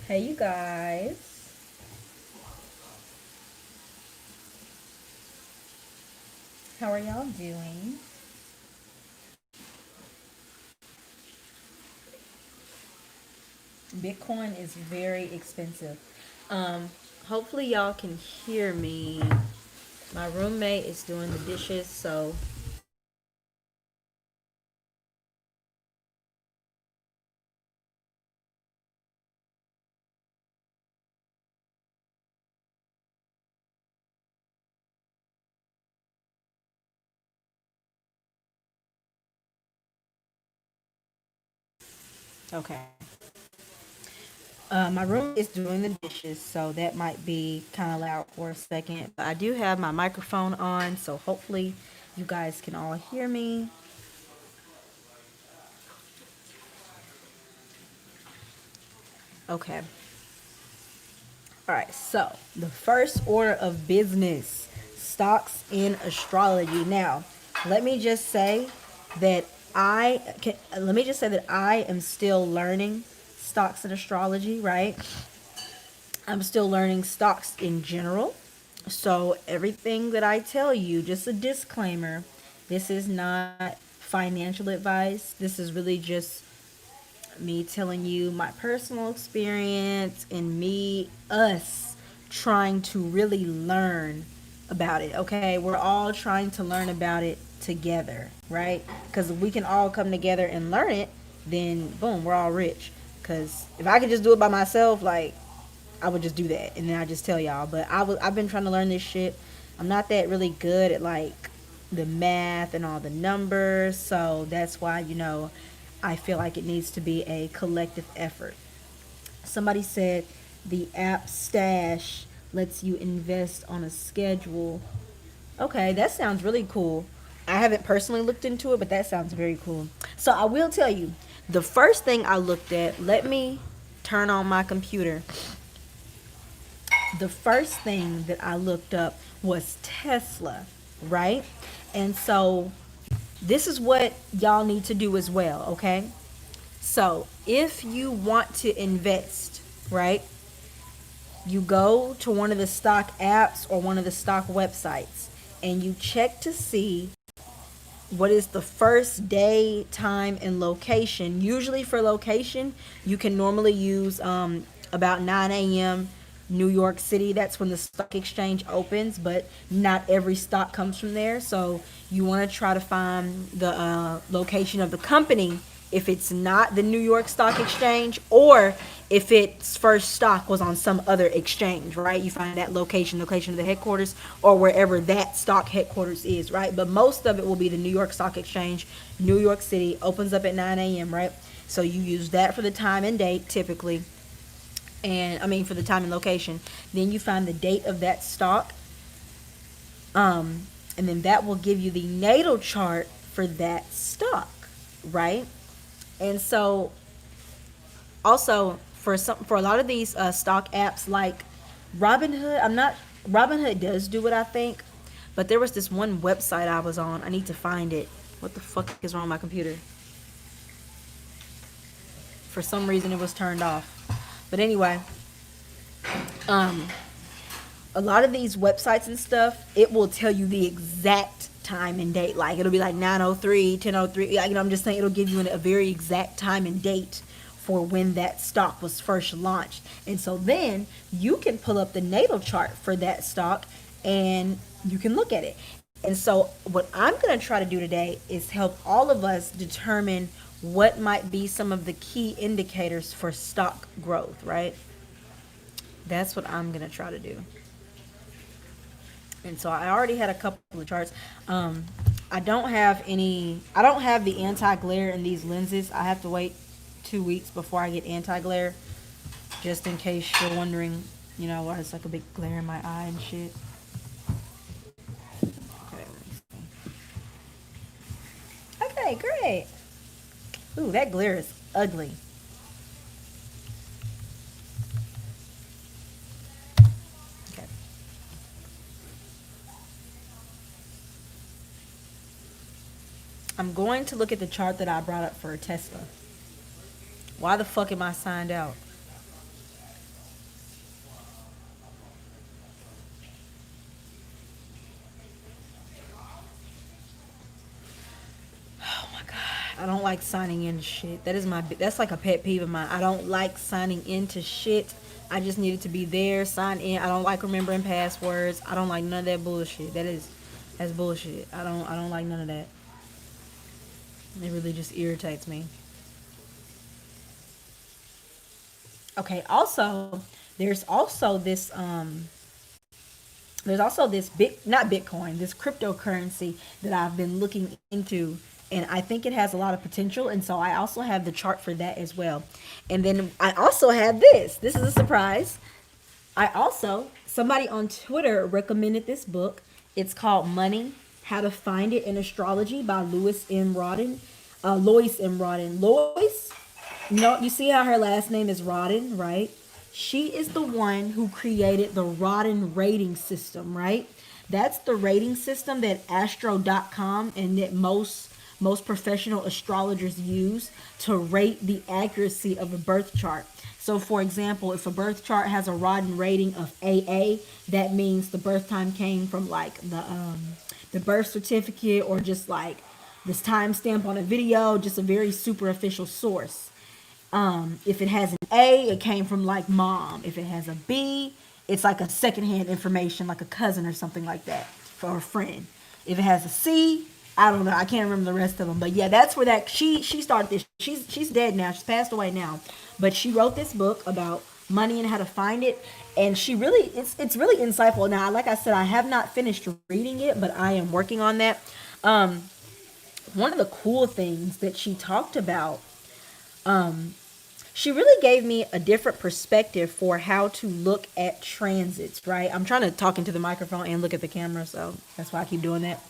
Hey, you guys. How are y'all doing? Bitcoin is very expensive. Um, Hopefully y'all can hear me. My roommate is doing the dishes, so okay. My room is doing the dishes, so that might be kind of loud for a second. But I do have my microphone on, so hopefully you guys can all hear me. Okay. All right, so the first order of business, stocks in astrology. Now, let me just say that I am still learning stocks in astrology, right? I'm still learning stocks in general. So everything that I tell you, just a disclaimer, this is not financial advice. This is really just me telling you my personal experience and us trying to really learn about it. Okay, we're all trying to learn about it together, right? Because if we can all come together and learn it, then boom, we're all rich. Because if I could just do it by myself, like, I would just do that and then I just tell y'all. But I've been trying to learn this shit. I'm not that really good at like the math and all the numbers, so that's why I feel like it needs to be a collective effort. Somebody said the app Stash lets you invest on a schedule. Okay, that sounds really cool. I haven't personally looked into it, but that sounds very cool. So I will tell you, the first thing I looked at, let me turn on my computer. The first thing that I looked up was Tesla, right? And so this is what y'all need to do as well, okay? So if you want to invest, right, you go to one of the stock apps or one of the stock websites and you check to see what is the first day, time, and location. Usually for location, you can normally use about 9 a.m. New York City. That's when the stock exchange opens, but not every stock comes from there. So you want to try to find the location of the company if it's not the New York Stock Exchange, or if its first stock was on some other exchange, right? You find that location of the headquarters, or wherever that stock headquarters is, right? But most of it will be the New York Stock Exchange. New York City opens up at 9 a.m., right? So you use that for the time and date typically. And I mean, for the time and location. Then you find the date of that stock. And then that will give you the natal chart for that stock, right? And so also for a lot of these stock apps like Robinhood, I'm not Robinhood does do it, I think, but there was this one website I was on. I need to find it. What the fuck is wrong with my computer? For some reason it was turned off. But anyway, um a lot of these websites and stuff, it will tell you the exact time and date. Like it'll be like 9:03, 10:03. Like, I'm just saying it'll give you a very exact time and date for when that stock was first launched. And so then you can pull up the natal chart for that stock and you can look at it. And so what I'm going to try to do today is help all of us determine what might be some of the key indicators for stock growth, right? That's what I'm going to try to do. And so I already had a couple of charts. Um, I don't have the anti-glare in these lenses. I have to wait 2 weeks before I get anti-glare, just in case you're wondering, why it's like a big glare in my eye and shit. Okay, okay, great. Ooh, that glare is ugly. Okay. I'm going to look at the chart that I brought up for Tesla. Why the fuck am I signed out? like signing into shit. That's like a pet peeve of mine. I don't like signing into shit. I just need it to be there, sign in. I don't like remembering passwords. I don't like none of that bullshit. That's bullshit. I don't like none of that. It really just irritates me. Okay, also there's also this there's also this big not Bitcoin, this cryptocurrency that I've been looking into, and I think it has a lot of potential, and so I also have the chart for that as well. And then I also have this. This is a surprise. I also somebody on Twitter recommended this book. It's called Money: How to Find It in Astrology by Lewis M. Rodden. Lois M. Rodden. Lois, you see how her last name is Rodden, right? She is the one who created the Rodden rating system, right? That's the rating system that Astro.com and that most professional astrologers use to rate the accuracy of a birth chart. So, for example, if a birth chart has a Rodden rating of AA, that means the birth time came from like the birth certificate, or just like this timestamp on a video, just a very super official source. If it has an A, it came from like mom. If it has a B, it's like a secondhand information, like a cousin or something like that, for a friend. If it has a C, I don't know. I can't remember the rest of them, but yeah, that's where that she started this. She's dead now. She's passed away now, but she wrote this book about money and how to find it, and she really it's really insightful. Now, like I said, I have not finished reading it, but I am working on that. One of the cool things that she talked about, she really gave me a different perspective for how to look at transits, right? I'm trying to talk into the microphone and look at the camera, so that's why I keep doing that.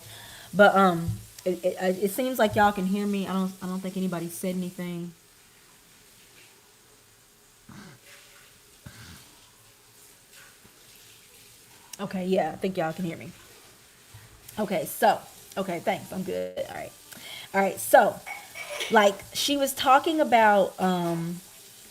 But it seems like y'all can hear me. I don't think anybody said anything. Okay, yeah, I think y'all can hear me. Okay, so okay, thanks. I'm good. All right. So, like, she was talking about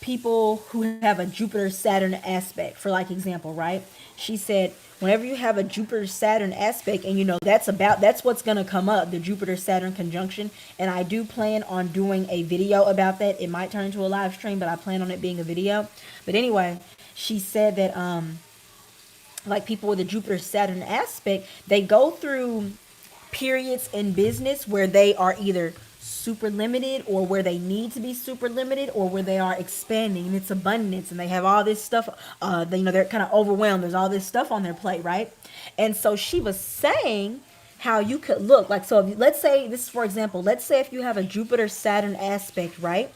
people who have a Jupiter Saturn aspect, for like example, right? She said whenever you have a Jupiter Saturn aspect, and that's what's going to come up, the Jupiter Saturn conjunction, and I do plan on doing a video about that. It might turn into a live stream, but I plan on it being a video. But anyway, she said that like people with a Jupiter Saturn aspect, they go through periods in business where they are either super limited, or where they need to be super limited, or where they are expanding and it's abundance and they have all this stuff. They're kind of overwhelmed. There's all this stuff on their plate, right? And so she was saying how you could look like, so if, let's say this is, for example, let's say if you have a Jupiter Saturn aspect, right?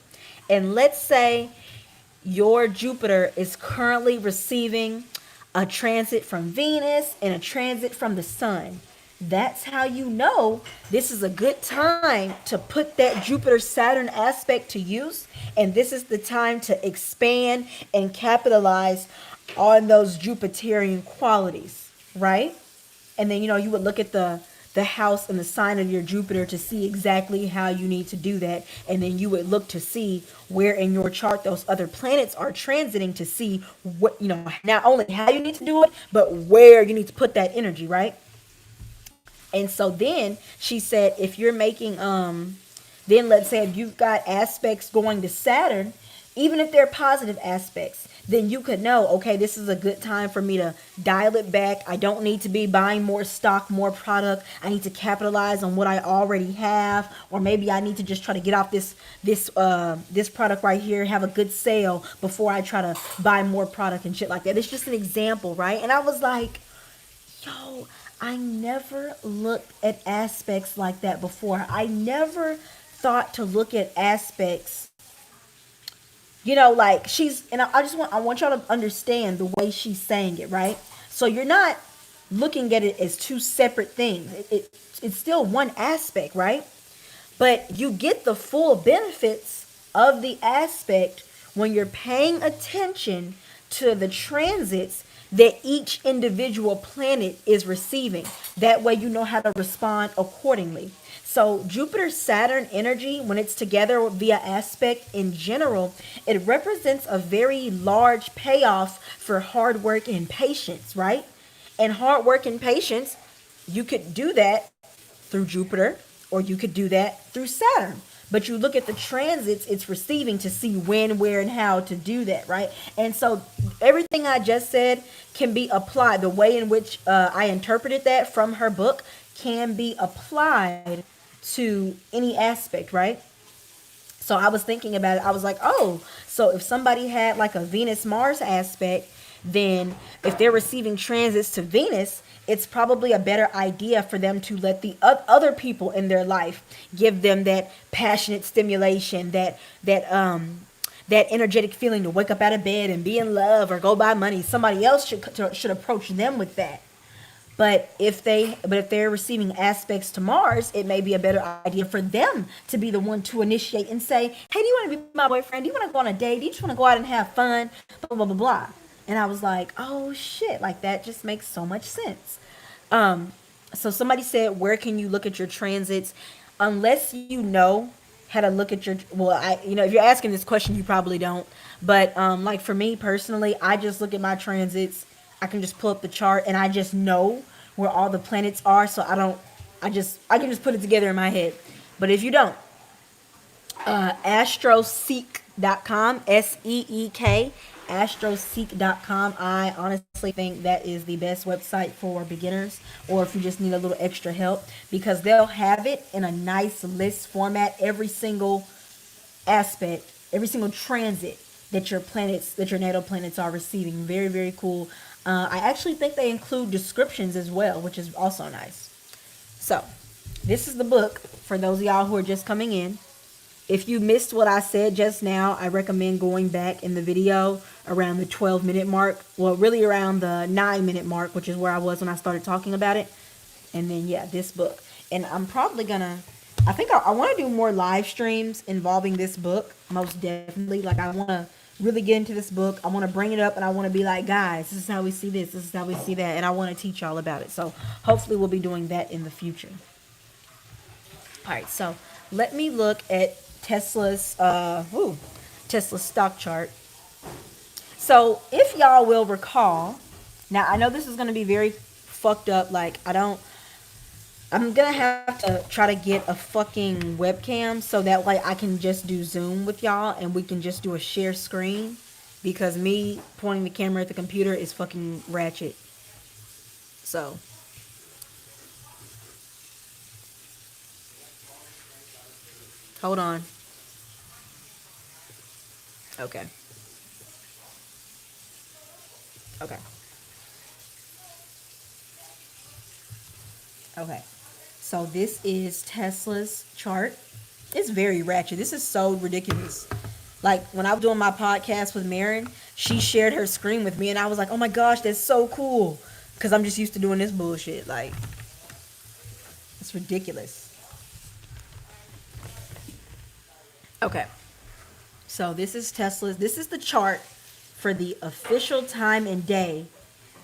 And let's say your Jupiter is currently receiving a transit from Venus and a transit from the Sun. That's how you know this is a good time to put that Jupiter Saturn aspect to use. And this is the time to expand and capitalize on those Jupiterian qualities, right? And then, you would look at the house and the sign of your Jupiter to see exactly how you need to do that. And then you would look to see where in your chart those other planets are transiting, to see what, not only how you need to do it, but where you need to put that energy, right? And so then she said, if you're making, then let's say if you've got aspects going to Saturn, even if they're positive aspects, then you could know, okay, this is a good time for me to dial it back. I don't need to be buying more stock, more product. I need to capitalize on what I already have, or maybe I need to just try to get off this product right here, have a good sale before I try to buy more product and shit like that. It's just an example, right? And I was like, yo, I never looked at aspects like that before. I never thought to look at aspects, like and I want y'all to understand the way she's saying it, right? So you're not looking at it as two separate things. It's still one aspect, right? But you get the full benefits of the aspect when you're paying attention to the transits that each individual planet is receiving. That way you know how to respond accordingly. So Jupiter Saturn energy, when it's together via aspect in general, it represents a very large payoff for hard work and patience, right? And hard work and patience, you could do that through Jupiter, or you could do that through Saturn. But you look at the transits it's receiving to see when, where, and how to do that, right? And so everything I just said can be applied. The way in which I interpreted that from her book can be applied to any aspect, right? So I was thinking about it. I was like, oh, so if somebody had like a Venus Mars aspect, then if they're receiving transits to Venus, it's probably a better idea for them to let the other people in their life give them that passionate stimulation, that energetic feeling to wake up out of bed and be in love or go buy money. Somebody else should approach them with that. But if they're receiving aspects to Mars, it may be a better idea for them to be the one to initiate and say, "Hey, do you want to be my boyfriend? Do you want to go on a date? Do you just want to go out and have fun?" Blah blah blah blah. And I was like, "Oh shit!" Like that just makes so much sense. So somebody said, "Where can you look at your transits?" Unless you know how to look at your well, if you're asking this question, you probably don't. But like for me personally, I just look at my transits. I can just pull up the chart and I just know where all the planets are, so I can just put it together in my head. But if you don't, astroseek.com, SEEK, astroseek.com. I honestly think that is the best website for beginners or if you just need a little extra help because they'll have it in a nice list format, every single aspect, every single transit that your natal planets are receiving. Very, very cool. I actually think they include descriptions as well, which is also nice. So, this is the book for those of y'all who are just coming in. If you missed what I said just now, I recommend going back in the video around the 12-minute mark. Well, really around the 9-minute mark, which is where I was when I started talking about it. And then, yeah, this book. And I'm probably going to, I think I want to do more live streams involving this book, most definitely. Like, I want to really get into this book. I want to bring it up and I want to be like, guys, this is how we see this. This is how we see that. And I want to teach y'all about it. So, hopefully, we'll be doing that in the future. All right, so let me look at Tesla's Tesla's stock chart. So if y'all will recall, now I know this is going to be very fucked up. Like I'm gonna have to try to get a fucking webcam so that way I can just do Zoom with y'all and we can just do a share screen because me pointing the camera at the computer is fucking ratchet. So. Hold on. Okay. Okay. Okay. So this is Tesla's chart. It's very ratchet. This is so ridiculous. Like when I was doing my podcast with Marin, she shared her screen with me and I was like, "Oh my gosh, that's so cool." Cuz I'm just used to doing this bullshit. Like it's ridiculous. Okay. So this is Tesla's. This is the chart for the official time and day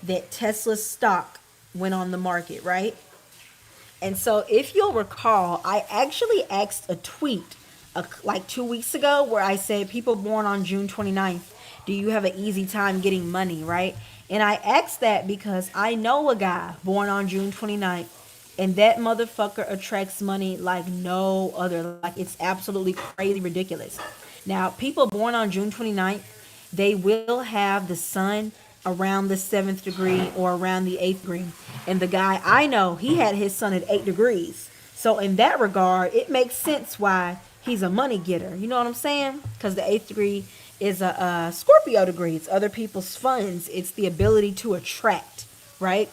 that Tesla's stock went on the market, right? And so if you'll recall, I actually asked a tweet like 2 weeks ago where I said, people born on June 29th, do you have an easy time getting money, right? And I asked that because I know a guy born on June 29th and that motherfucker attracts money like no other. Like it's absolutely crazy ridiculous. Now, people born on June 29th, they will have the sun around the 7th degree or around the 8th degree. And the guy I know, he had his sun at 8 degrees. So in that regard, it makes sense why he's a money getter. You know what I'm saying? Because the 8th degree is a Scorpio degree. It's other people's funds. It's the ability to attract, right?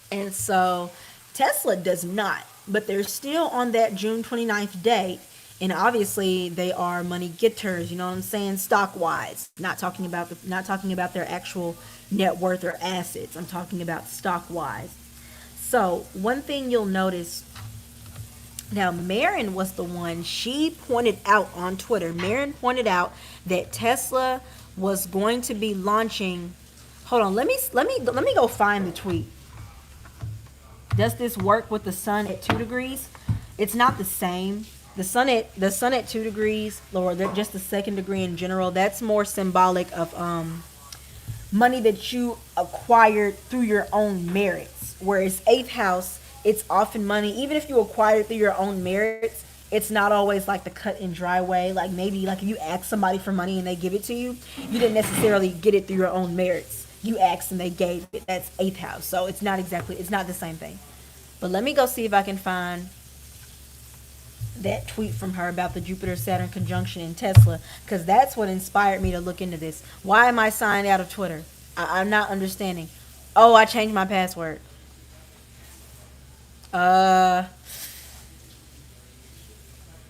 And so Tesla does not. But they're still on that June 29th date. And obviously they are money getters, you know what I'm saying, stock wise. Not talking about their actual net worth or assets. I'm talking about stock wise. So one thing you'll notice now, Marin was the one, she pointed out on Twitter. Marin pointed out that Tesla was going to be launching. Hold on, let me go find the tweet. Does this work with the sun at 2 degrees? It's not the same. The sun at 2 degrees, or just the 2nd degree in general, that's more symbolic of money that you acquired through your own merits. Whereas 8th house, it's often money, even if you acquire it through your own merits, It's not always like the cut and dry way. Like maybe like if you ask somebody for money and they give it to you, you didn't necessarily get it through your own merits. You asked and they gave it. That's eighth house. So it's not the same thing. But let me go see if I can find that tweet from her about the Jupiter Saturn conjunction in Tesla, because that's what inspired me to look into this. Why am I signed out of Twitter? I'm not understanding. Oh, I changed my password. Uh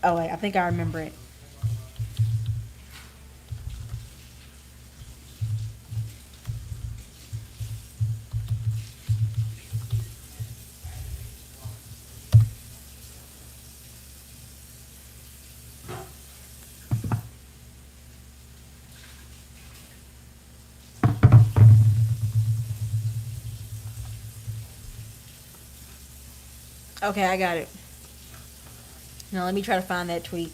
oh wait, I think I remember it. Okay, I got it. Now let me try to find that tweet.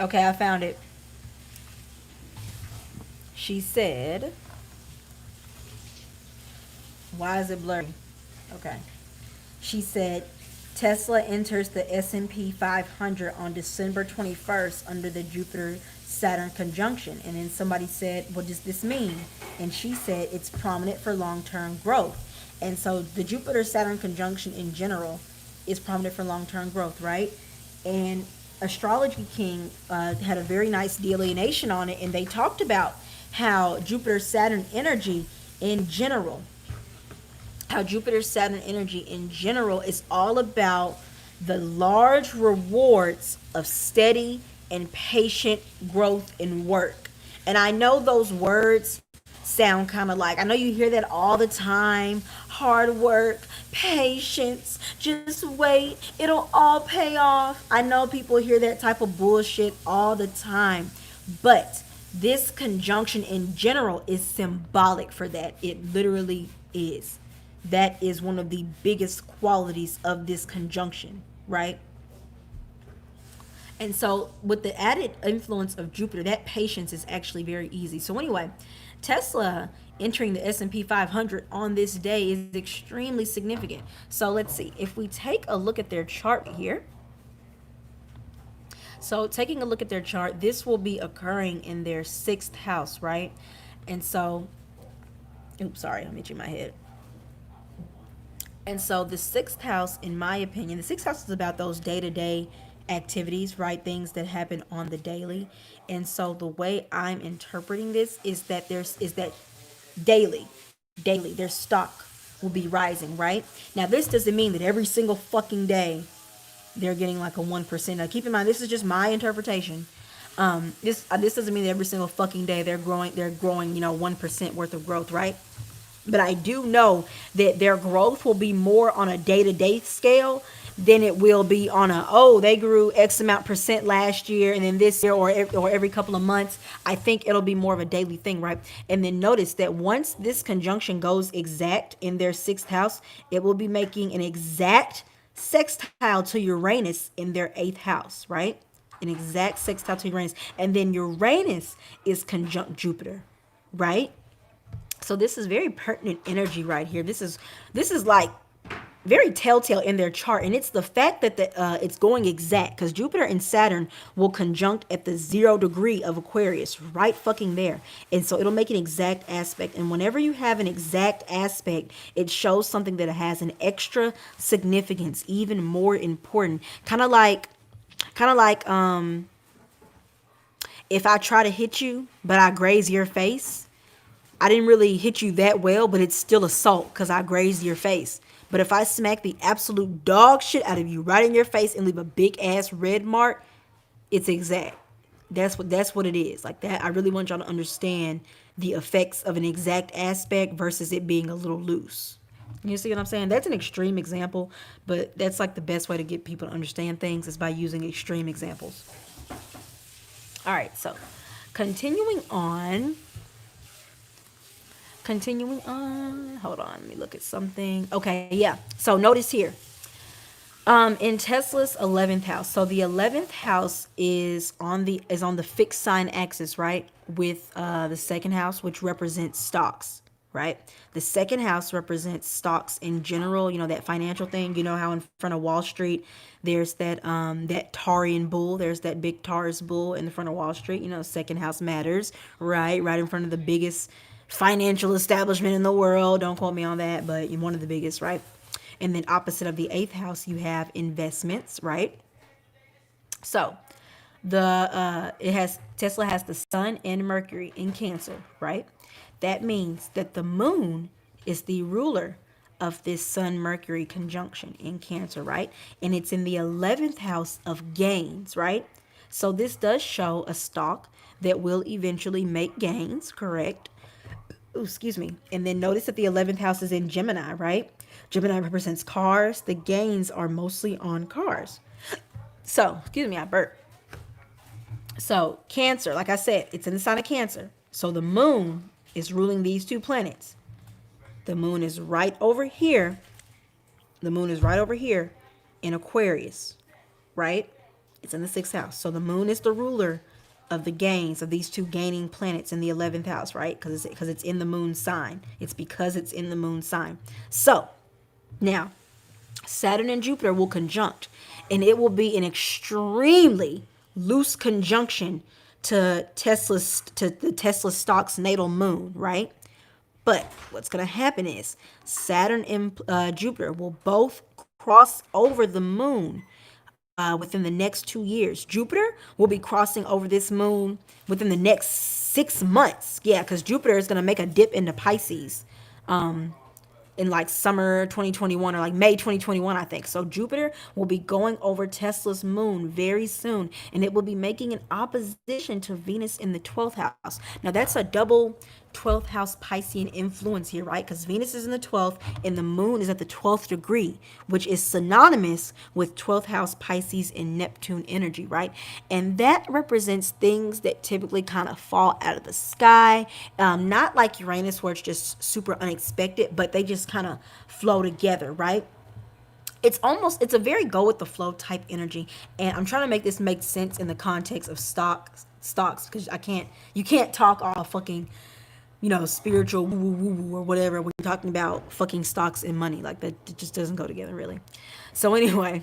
Okay, I found it. She said, why is it blurry? Okay. She said, Tesla enters the S&P 500 on December 21st under the Jupiter Saturn conjunction. And then somebody said, what does this mean? And she said, it's prominent for long-term growth. And so the Jupiter Saturn conjunction in general is prominent for long-term growth, right? And Astrology King had a very nice delineation on it, and they talked about how Jupiter Saturn energy in general how Jupiter Saturn energy in general is all about the large rewards of steady and patient growth in work. And I know those words sound kind of like, I know you hear that all the time: hard work, patience, just wait, it'll all pay off. I know people hear that type of bullshit all the time. But this conjunction in general is symbolic for that. It literally is. That is one of the biggest qualities of this conjunction, right? And so with the added influence of Jupiter, that patience is actually very easy. So anyway, Tesla entering the S&P 500 on this day is extremely significant. So let's see. If we take a look at their chart here, so taking a look at their chart, this will be occurring in their sixth house, right? And so, oops, sorry, I'm itching my head. And so the sixth house, in my opinion, the sixth house is about those day-to-day activities, right? Things that happen on the daily. And so the way I'm interpreting this is that daily, their stock will be rising, right? Now this doesn't mean that every single fucking day they're getting like a 1%. Now keep in mind, this is just my interpretation. This doesn't mean that every single fucking day they're growing 1% worth of growth, right? But I do know that their growth will be more on a day-to-day scale than it will be on they grew X amount percent last year and then this year, or every couple of months. I think it'll be more of a daily thing, right? And then notice that once this conjunction goes exact in their sixth house, it will be making an exact sextile to Uranus in their eighth house, right? An exact sextile to Uranus. And then Uranus is conjunct Jupiter, right? So this is very pertinent energy right here. This is like very telltale in their chart, and it's the fact that it's going exact, because Jupiter and Saturn will conjunct at the 0 degree of Aquarius, right fucking there. And so it'll make an exact aspect. And whenever you have an exact aspect, it shows something that has an extra significance, even more important. Kind of like if I try to hit you, but I graze your face. I didn't really hit you that well, but it's still assault because I grazed your face. But if I smack the absolute dog shit out of you right in your face and leave a big ass red mark, it's exact. That's what it is. Like that, I really want y'all to understand the effects of an exact aspect versus it being a little loose. You see what I'm saying? That's an extreme example, but that's like the best way to get people to understand things is by using extreme examples. All right, so continuing on. Hold on, let me look at something. Okay, yeah. So notice here. In Tesla's 11th house. So the 11th house is on the fixed sign axis, right? With the second house, which represents stocks, right? The second house represents stocks in general, that financial thing. You know how in front of Wall Street there's that Taurean bull, there's that big Taurus bull in the front of Wall Street. Second house matters, right? Right in front of the biggest financial establishment in the world. Don't quote me on that, but one of the biggest, right? And then opposite of the eighth house, you have investments, right? So it has Tesla has the sun and Mercury in Cancer, right? That means that the moon is the ruler of this sun Mercury conjunction in Cancer, right? And it's in the 11th house of gains, right? So this does show a stock that will eventually make gains, correct? Ooh, excuse me. And then notice that the 11th house is in Gemini, right? Gemini represents cars. The gains are mostly on cars. So, excuse me, I burped. So, Cancer, like I said, it's in the sign of Cancer. So, the moon is ruling these two planets. The moon is right over here. The moon is right over here in Aquarius, right? It's in the sixth house. So, the moon is the ruler of the gains of these two gaining planets in the 11th house, right? Because it's in the moon sign. It's because it's in the moon sign. So, now, Saturn and Jupiter will conjunct, and it will be an extremely loose conjunction to the Tesla stock's natal moon, right? But what's going to happen is Saturn and Jupiter will both cross over the moon within the next 2 years. Jupiter will be crossing over this moon within the next 6 months. Yeah, because Jupiter is going to make a dip into Pisces in like summer 2021 or like May 2021, I think. So Jupiter will be going over Tesla's moon very soon, and it will be making an opposition to Venus in the 12th house. Now that's a double 12th house Piscean influence here, right? Because Venus is in the 12th and the moon is at the 12th degree, which is synonymous with 12th house Pisces and Neptune energy, right? And that represents things that typically kind of fall out of the sky. Not like Uranus, where it's just super unexpected, but they just kind of flow together, right? It's a very go with the flow type energy, and I'm trying to make this make sense in the context of stocks, because you can't talk all fucking spiritual woo woo woo woo or whatever when you're talking about fucking stocks and money. Like that, it just doesn't go together really. So anyway,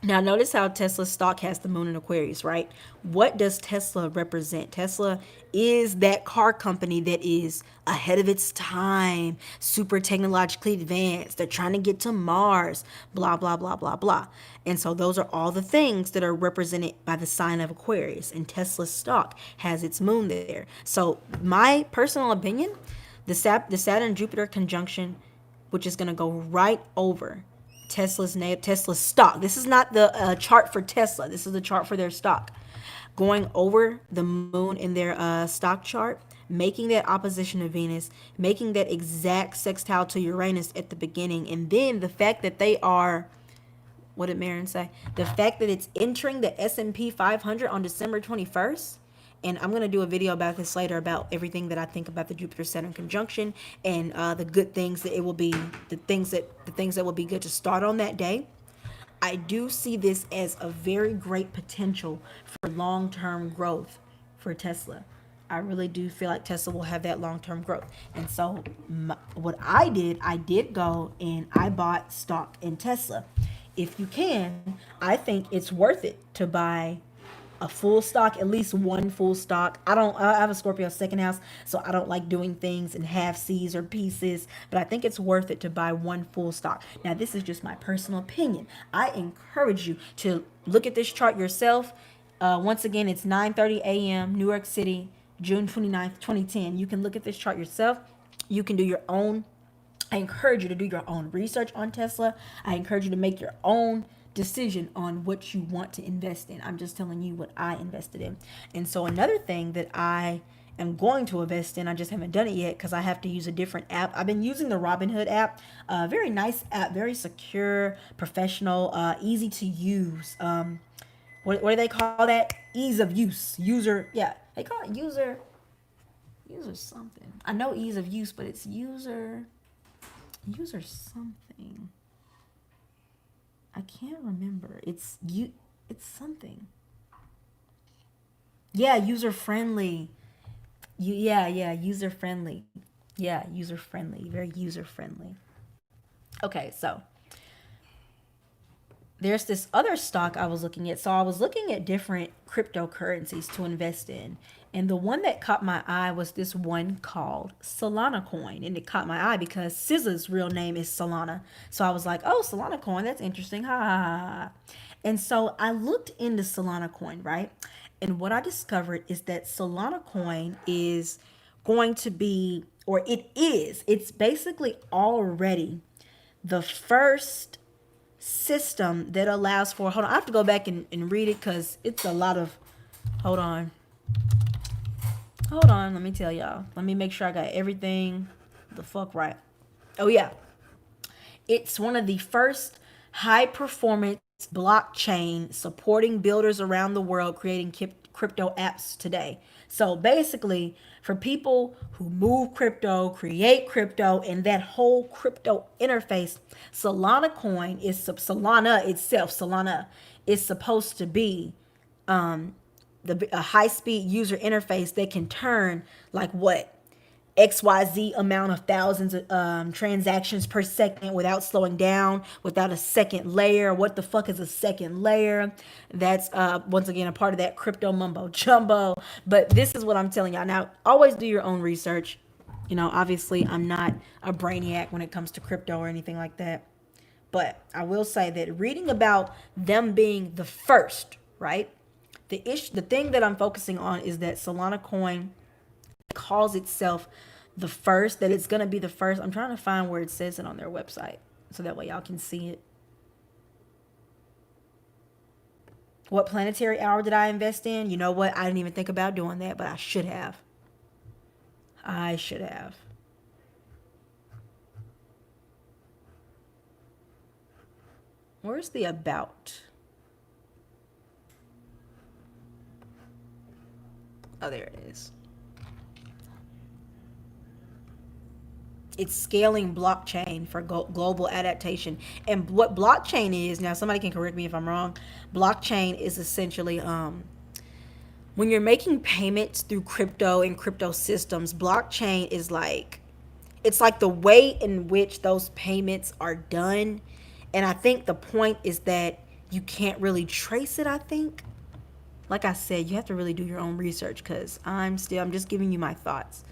now notice how Tesla's stock has the moon in Aquarius, right? What does Tesla represent? Tesla is that car company that is ahead of its time, super technologically advanced. They're trying to get to Mars, blah, blah, blah, blah, blah. And so those are all the things that are represented by the sign of Aquarius. And Tesla's stock has its moon there. So my personal opinion, the Saturn-Jupiter conjunction, which is going to go right over Tesla's stock. This is not the chart for Tesla. This is the chart for their stock. Going over the moon in their stock chart, making that opposition to Venus, making that exact sextile to Uranus at the beginning, and then the fact that they are, what did Marin say? The fact that it's entering the S&P 500 on December 21st. And I'm going to do a video about this later about everything that I think about the Jupiter-Saturn conjunction and the good things that it will be, the things that will be good to start on that day. I do see this as a very great potential for long-term growth for Tesla. I really do feel like Tesla will have that long-term growth. And so what I did go and I bought stock in Tesla. If you can, I think it's worth it to buy a full stock, at least one full stock. I have a Scorpio second house, so I don't like doing things in half C's or pieces, but I think it's worth it to buy one full stock. Now, this is just my personal opinion. I encourage you to look at this chart yourself. Once again, it's 9:30 a.m. New York City, June 29th, 2010. You can look at this chart yourself. You can do your own. I encourage you to do your own research on Tesla. I encourage you to make your own decision on what you want to invest in. I'm just telling you what I invested in. And so another thing that I am going to invest in, I just haven't done it yet because I have to use a different app. I've been using the Robinhood app. Very nice app, very secure, professional, easy to use. What do they call that? Ease of use. Yeah, they call it user something. I know ease of use, but it's user something. I can't remember. It's something. Yeah, user friendly. Yeah, user friendly. Yeah, user friendly. Very user friendly. Okay, so there's this other stock I was looking at. So I was looking at different cryptocurrencies to invest in. And the one that caught my eye was this one called Solana coin. And it caught my eye because SZA's real name is Solana. So I was like, oh, Solana coin, that's interesting. Ha ha ha. Ha. And so I looked into Solana coin, right? And what I discovered is that Solana coin is going to be, or it's basically already the first system that allows for, hold on, I have to go back and read it because it's a lot of, hold on, let me tell y'all, let me make sure I got everything the fuck right. Oh yeah, it's one of the first high performance blockchain supporting builders around the world creating crypto apps today. So basically, for people who move crypto, create crypto, and that whole crypto interface, Solana itself, Solana is supposed to be a high speed user interface that can turn like what XYZ amount of thousands of transactions per second without slowing down, without a second layer. What the fuck is a second layer? That's once again a part of that crypto mumbo jumbo. But this is what I'm telling y'all. Now, always do your own research. You know, obviously, I'm not a brainiac when it comes to crypto or anything like that. But I will say that reading about them being the first, right? The thing that I'm focusing on is that Solana coin calls itself the first, that it's going to be the first. I'm trying to find where it says it on their website so that way y'all can see it. What planetary hour did I invest in? You know what? I didn't even think about doing that, but I should have. I should have. Where's the about? Oh, there it is. It's scaling blockchain for global adaptation. And what blockchain is, now somebody can correct me if I'm wrong, blockchain is essentially when you're making payments through crypto and crypto systems, blockchain is like, it's like the way in which those payments are done. And I think the point is that you can't really trace it, I think. Like I said, you have to really do your own research because I'm just giving you my thoughts.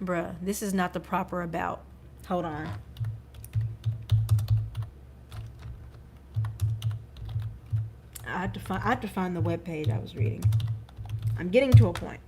Bruh, this is not the proper about. Hold on. I have to find the webpage I was reading. I'm getting to a point.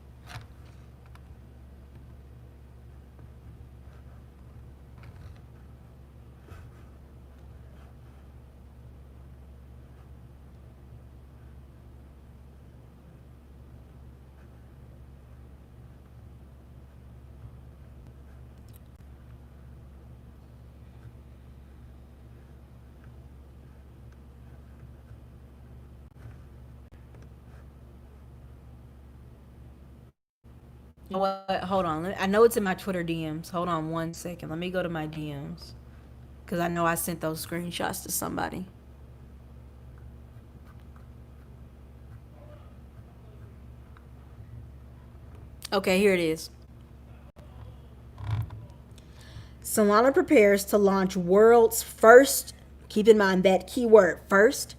You know what? Hold on. I know it's in my Twitter DMs. Hold on one second. Let me go to my DMs. Because I know I sent those screenshots to somebody. Okay, here it is. Solana prepares to launch world's first, keep in mind that keyword, first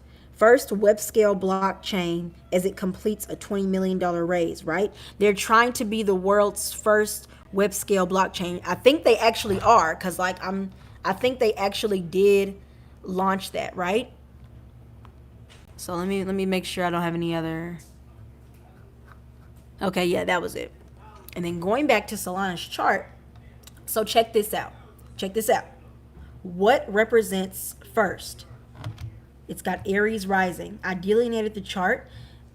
web scale blockchain as it completes a $20 million raise, right? They're trying to be the world's first web scale blockchain. I think they actually are, because I think they actually did launch that, right? So let me make sure I don't have any other. Okay, yeah, that was it. And then going back to Solana's chart, so check this out. Check this out. What represents first? It's got Aries rising. I delineated the chart.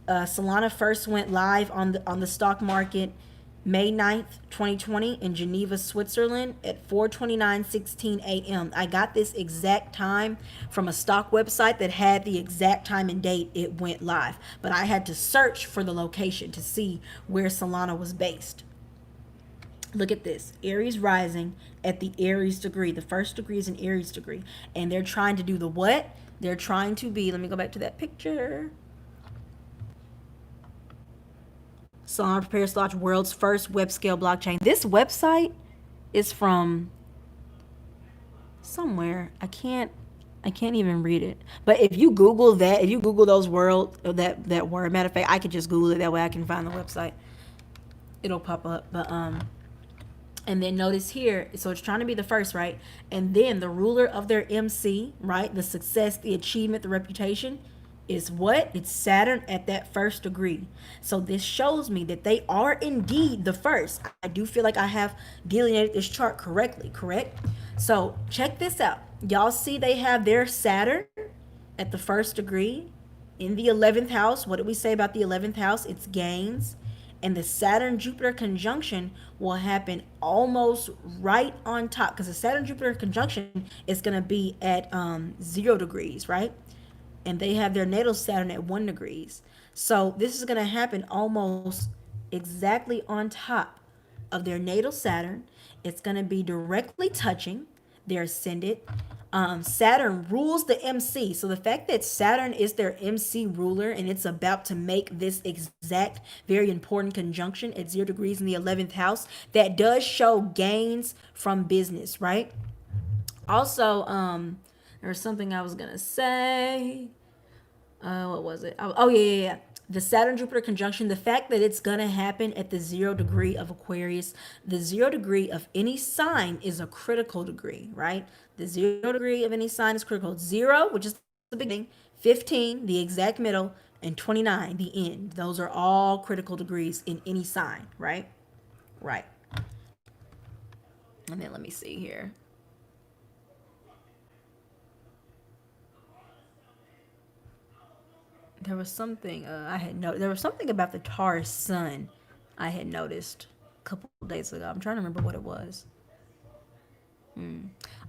Solana first went live on the stock market May 9th, 2020 in Geneva, Switzerland at 4:29:16 a.m. I got this exact time from a stock website that had the exact time and date it went live. But I had to search for the location to see where Solana was based. Look at this. Aries rising at the Aries degree. The first degree is an Aries degree. And they're trying to do the what? They're trying to be, let me go back to that picture. Solana prepares to launch world's first web scale blockchain. This website is from somewhere. I can't even read it. But if you Google that, if you Google those that word, matter of fact, I could just Google it, that way I can find the website. It'll pop up. But and then notice here, so it's trying to be the first, right? And then the ruler of their MC, right? The success, the achievement, the reputation is what? It's Saturn at that first degree. So this shows me that they are indeed the first. I do feel like I have delineated this chart correctly, correct? So check this out. Y'all see they have their Saturn at the first degree in the 11th house. What did we say about the 11th house? It's gains. And the Saturn Jupiter conjunction will happen almost right on top, because the Saturn Jupiter conjunction is going to be at 0 degrees, right? And they have their natal Saturn at 1 degrees. So this is going to happen almost exactly on top of their natal Saturn. It's going to be directly touching their ascendant. Saturn rules the MC. So the fact that Saturn is their MC ruler and it's about to make this exact, very important conjunction at 0 degrees in the 11th house, that does show gains from business, right? Also, there was something I was going to say. What was it? Oh, yeah. The Saturn Jupiter conjunction, the fact that it's going to happen at the 0 degree of Aquarius, the 0 degree of any sign is a critical degree, right? The 0 degree of any sign is critical. 0, which is the beginning, 15, the exact middle, and 29, the end. Those are all critical degrees in any sign, right? Right. And then let me see here. There was something I had noticed. There was something about the Taurus sun I had noticed a couple of days ago. I'm trying to remember what it was.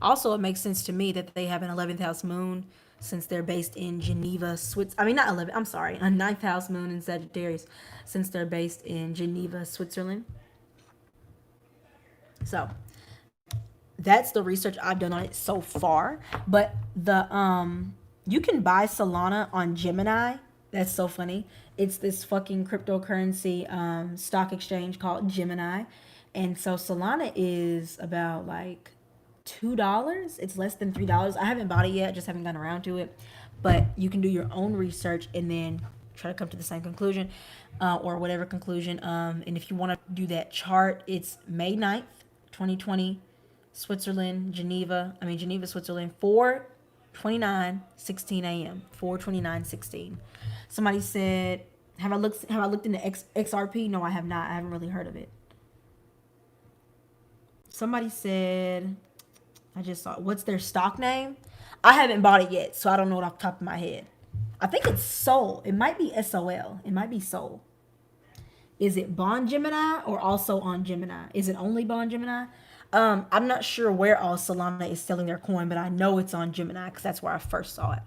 Also, it makes sense to me that they have an 11th house moon, since they're based in Geneva, Switzerland. I mean, not 11. I'm sorry, a 9th house moon in Sagittarius, since they're based in Geneva, Switzerland. So that's the research I've done on it so far. But the you can buy Solana on Gemini. That's so funny. It's this fucking cryptocurrency stock exchange called Gemini. And so Solana is about like $2. It's less than $3. I haven't bought it yet, just haven't gotten around to it. But you can do your own research and then try to come to the same conclusion, or whatever conclusion. And if you want to do that chart, it's May 9th, 2020, Switzerland, Geneva, Switzerland, 4:29:16 a.m. 4:29:16. Somebody said, have I looked into XRP? No, I have not. I haven't really heard of it. Somebody said, I just saw, what's their stock name? I haven't bought it yet, so I don't know it off the top of my head. I think it's Sol. It might be SOL. It might be Sol. Is it Bond Gemini or also on Gemini? Is it only Bond Gemini? I'm not sure where all Solana is selling their coin, but I know it's on Gemini because that's where I first saw it.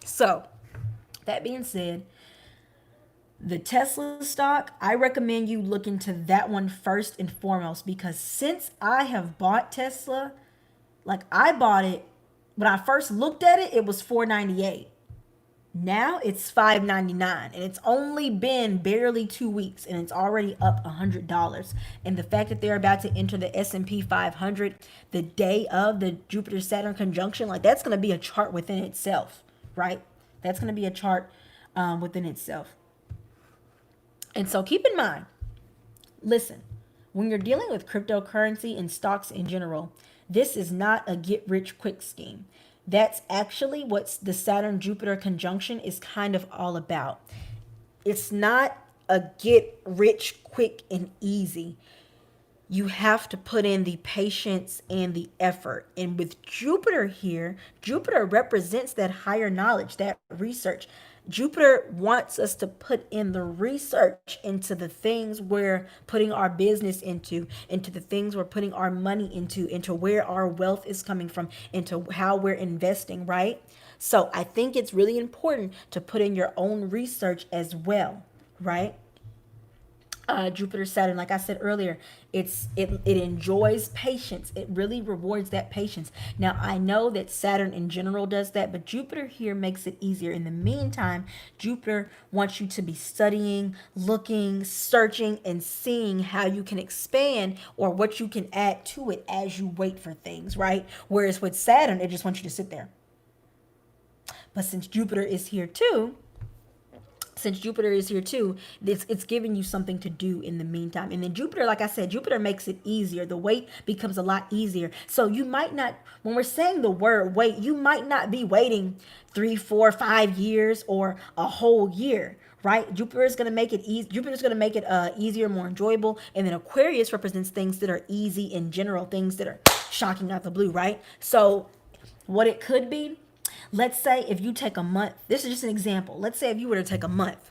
So, that being said, the Tesla stock, I recommend you look into that one first and foremost, because since I have bought Tesla, like I bought it, when I first looked at it, it was $4.98. Now it's $5.99, and it's only been barely 2 weeks, and it's already up $100. And the fact that they're about to enter the S&P 500 the day of the Jupiter Saturn conjunction, like that's going to be a chart within itself, right? That's going to be a chart within itself. And so keep in mind, listen, when you're dealing with cryptocurrency and stocks in general, this is not a get rich quick scheme. That's actually what the Saturn Jupiter conjunction is kind of all about. It's not a get rich quick and easy. You have to put in the patience and the effort. And with Jupiter here, Jupiter represents that higher knowledge, that research. Jupiter wants us to put in the research into the things we're putting our business into the things we're putting our money into where our wealth is coming from, into how we're investing, right? So I think it's really important to put in your own research as well, right? Jupiter, Saturn, like I said earlier, it enjoys patience. It really rewards that patience. Now I know that Saturn in general does that, but Jupiter here makes it easier. In the meantime, Jupiter wants you to be studying, looking, searching, and seeing how you can expand or what you can add to it as you wait for things, right? Whereas with Saturn, it just wants you to sit there. But since Jupiter is here too, it's giving you something to do in the meantime. And then Jupiter, like I said, Jupiter makes it easier. The wait becomes a lot easier. So you might not, when we're saying the word wait, you might not be waiting 3, 4, 5 years or a whole year. Right, Jupiter is going to make it easy. Jupiter is going to make it easier, more enjoyable, and then Aquarius represents things that are easy in general, things that are shocking out the blue. Right, so what it could be, let's say if you take a month, this is just an example. Let's say if you were to take a month,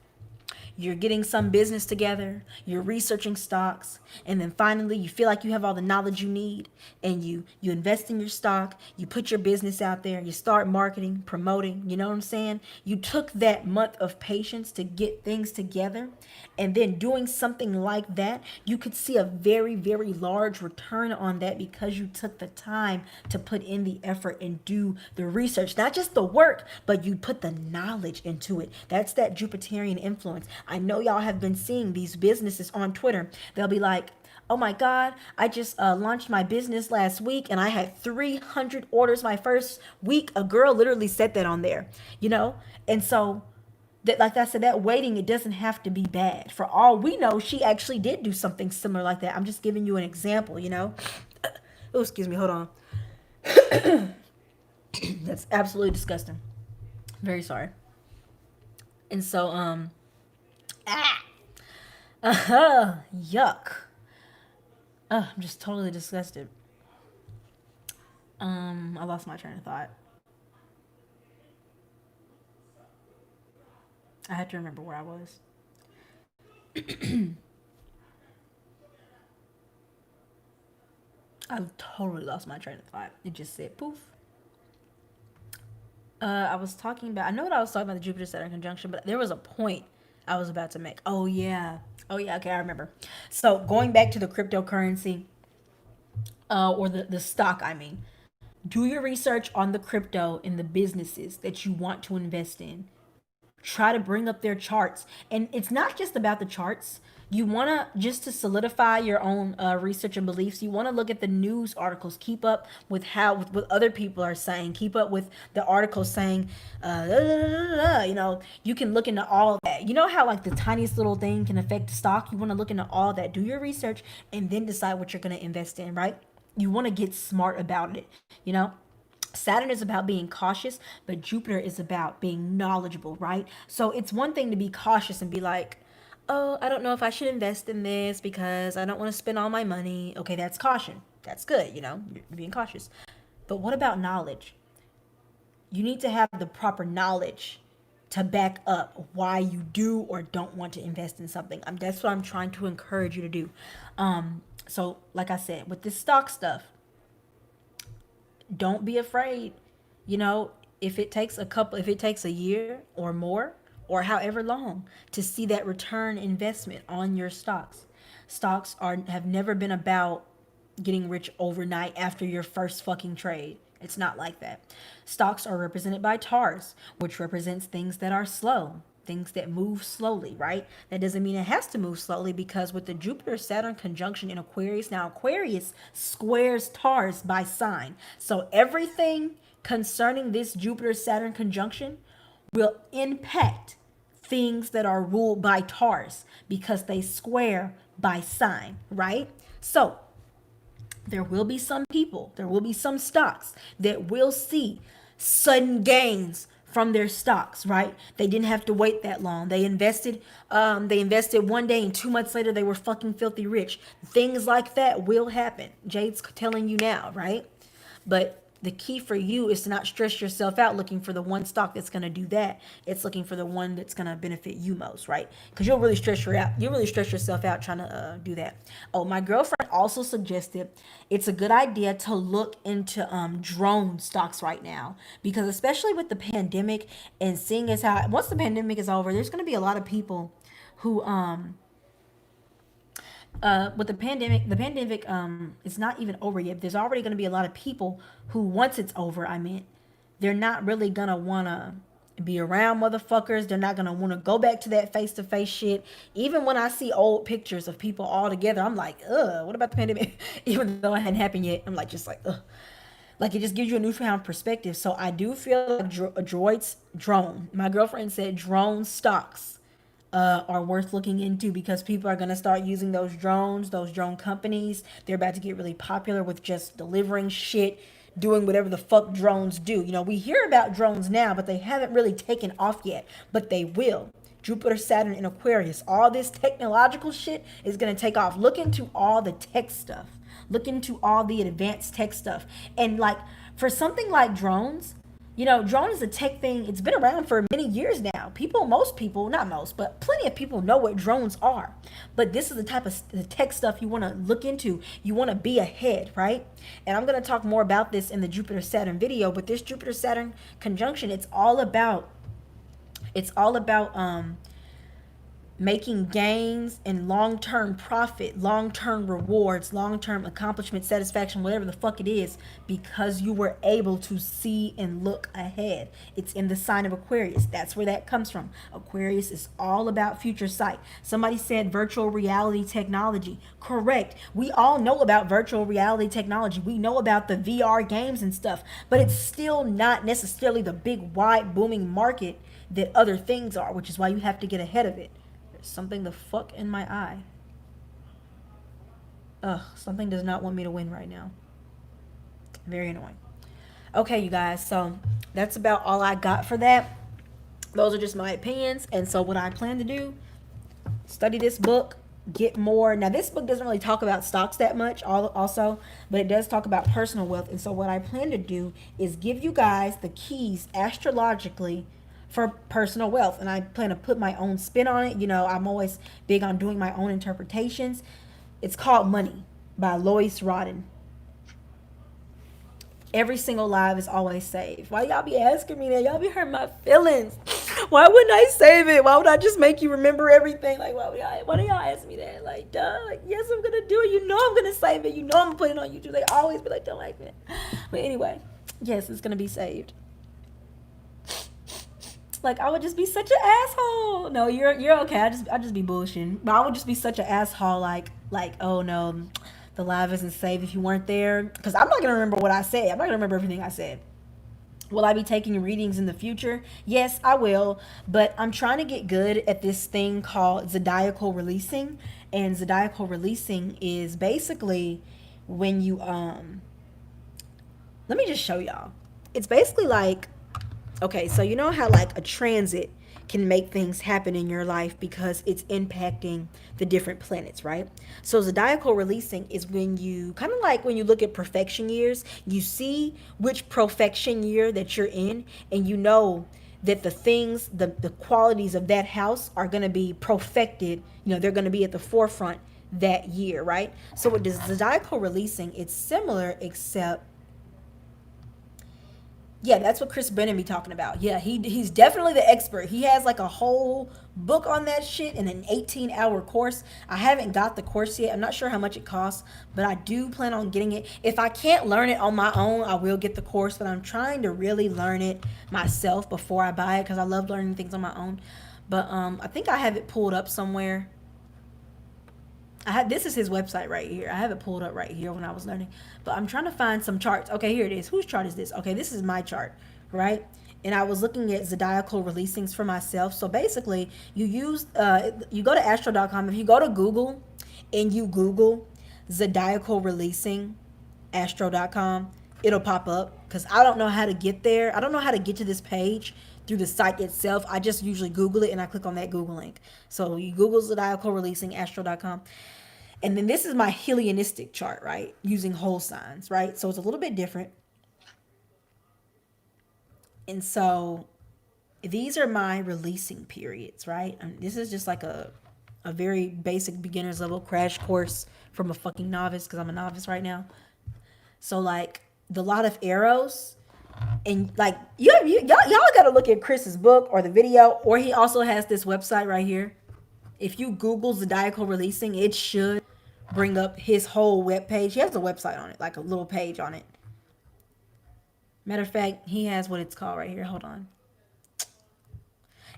you're getting some business together, you're researching stocks, and then finally you feel like you have all the knowledge you need, and you invest in your stock, you put your business out there, you start marketing, promoting, you know what I'm saying? You took that month of patience to get things together, and then doing something like that, you could see a very, very large return on that because you took the time to put in the effort and do the research, not just the work, but you put the knowledge into it. That's that Jupiterian influence. I know y'all have been seeing these businesses on Twitter. They'll be like, oh my God, I just launched my business last week and I had 300 orders my first week. A girl literally said that on there, you know? And so, that, like I said, that waiting, it doesn't have to be bad. For all we know, she actually did do something similar like that. I'm just giving you an example, you know? Oh, excuse me, hold on. That's absolutely disgusting. Very sorry. And so, yuck. I'm just totally disgusted. I lost my train of thought. I had to remember where I was. I totally lost my train of thought. It just said poof. I was talking about. I know what I was talking about, the Jupiter Saturn conjunction, but there was a point I was about to make. Oh yeah. Oh yeah. Okay, I remember. So going back to the cryptocurrency, or the stock, I mean, do your research on the crypto and the businesses that you want to invest in. Try to bring up their charts, and it's not just about the charts. You want to, just to solidify your own research and beliefs, you want to look at the news articles, keep up with how with what other people are saying, keep up with the articles saying you know, you can look into all that. You know how like the tiniest little thing can affect the stock? You want to look into all that, do your research, and then decide what you're going to invest in, right? You want to get smart about it, you know. Saturn is about being cautious, but Jupiter is about being knowledgeable, right? So it's one thing to be cautious and be like, oh, I don't know if I should invest in this because I don't want to spend all my money. Okay, that's caution. That's good, you know, you're being cautious. But what about knowledge? You need to have the proper knowledge to back up why you do or don't want to invest in something. That's what I'm trying to encourage you to do. So, like I said, with this stock stuff, don't be afraid. You know, if it takes a year or more or however long to see that return investment on your stocks. Stocks are have never been about getting rich overnight after your first fucking trade. It's not like that. Stocks are represented by TARS, which represents things that are slow, things that move slowly, right? That doesn't mean it has to move slowly, because with the Jupiter Saturn conjunction in Aquarius, now Aquarius squares TARS by sign. So everything concerning this Jupiter Saturn conjunction will impact things that are ruled by TARS because they square by sign, right? So there will be some people, there will be some stocks that will see sudden gains from their stocks, right? They didn't have to wait that long. They invested one day and 2 months later they were fucking filthy rich. Things like that will happen. Jade's telling you now, right? But the key for you is to not stress yourself out looking for the one stock that's going to do that. It's looking for the one that's going to benefit you most, right? Because you'll really stress yourself out trying to do that. Oh, my girlfriend also suggested it's a good idea to look into drone stocks right now, because especially with the pandemic and seeing as how once the pandemic is over, there's going to be a lot of people who With the pandemic it's not even over yet. There's already going to be a lot of people who, once it's over, I mean, they're not really gonna wanna be around motherfuckers. They're not gonna want to go back to that face to face shit. Even when I see old pictures of people all together, I'm like, ugh, what about the pandemic? Even though it hadn't happened yet, I'm like, just like, ugh. Like, it just gives you a newfound perspective. So I do feel like a droid's drone. My girlfriend said drone stocks are worth looking into, because people are going to start using those drones, those drone companies. They're about to get really popular with just delivering shit, doing whatever the fuck drones do. You know, we hear about drones now, but they haven't really taken off yet, but they will. Jupiter, Saturn, and Aquarius, all this technological shit is going to take off. Look into all the tech stuff. Look into all the advanced tech stuff. And like, for something like drones, you know, drone is a tech thing. It's been around for many years now. Most people, not most, but plenty of people know what drones are. But this is the type of the tech stuff you want to look into. You want to be ahead, right? And I'm going to talk more about this in the Jupiter Saturn video. But this Jupiter Saturn conjunction, it's all about making gains and long-term profit, long-term rewards, long-term accomplishment, satisfaction, whatever the fuck it is, because you were able to see and look ahead. It's in the sign of Aquarius. That's where that comes from. Aquarius is all about future sight. Somebody said virtual reality technology. Correct. We all know about virtual reality technology. We know about the VR games and stuff, but it's still not necessarily the big, wide, booming market that other things are, which is why you have to get ahead of it. Something the fuck in my eye. Ugh, something does not want me to win right now. Very annoying. Okay, you guys, so that's about all I got for that. Those are just my opinions. And so what I plan to do, study this book, get more. Now, this book doesn't really talk about stocks that much also, but it does talk about personal wealth. And so what I plan to do is give you guys the keys astrologically for personal wealth, and I plan to put my own spin on it. You know, I'm always big on doing my own interpretations. It's called Money by Lois Rodden. Every single live is always saved. Why y'all be asking me that? Y'all be hurting my feelings. Why wouldn't I save it? Why would I just make you remember everything? Like, why do y'all ask me that? Like, duh. Like, yes, I'm gonna do it. You know I'm gonna save it. You know I'm gonna put it on YouTube. They always be like, don't like that. But anyway, yes, it's gonna be saved. Like, I would just be such an asshole. No, you're okay. I just be bullshitting. But I would just be such an asshole. Like, oh no, the live isn't saved if you weren't there. Because I'm not gonna remember what I said. I'm not gonna remember everything I said. Will I be taking readings in the future? Yes, I will. But I'm trying to get good at this thing called zodiacal releasing. And zodiacal releasing is basically when you let me just show y'all. It's basically like, okay, so you know how like a transit can make things happen in your life because it's impacting the different planets, right? So zodiacal releasing is when you kind of like when you look at perfection years, you see which perfection year that you're in, and you know that the things, the qualities of that house are going to be perfected. You know, they're going to be at the forefront that year, right? So with the zodiacal releasing, it's similar, except yeah, that's what Chris Brennan be talking about. Yeah, he's definitely the expert. He has like a whole book on that shit in an 18-hour course. I haven't got the course yet. I'm not sure how much it costs, but I do plan on getting it. If I can't learn it on my own, I will get the course, but I'm trying to really learn it myself before I buy it because I love learning things on my own. But I think I have it pulled up somewhere. This is his website right here. I have it pulled up right here when I was learning, but I'm trying to find some charts. Okay, here it is. Whose chart is this? Okay, this is my chart, right? And I was looking at zodiacal releasings for myself. So basically, you go to astro.com. If you go to Google and you Google zodiacal releasing astro.com, it'll pop up because I don't know how to get there. I don't know how to get to this page through the site itself. I just usually Google it and I click on that Google link. So you Google zodiacal releasing astro.com. And then this is my Helionistic chart, right? Using whole signs, right? So it's a little bit different. And so these are my releasing periods, right? This is just like a very basic beginner's level crash course from a fucking novice because I'm a novice right now. So like the lot of arrows, and like y'all gotta look at Chris's book or the video, or he also has this website right here. If you Google zodiacal releasing, it should, bring up his whole web page. He has a website on it, like a little page on it. Matter of fact, he has what it's called right here. Hold on.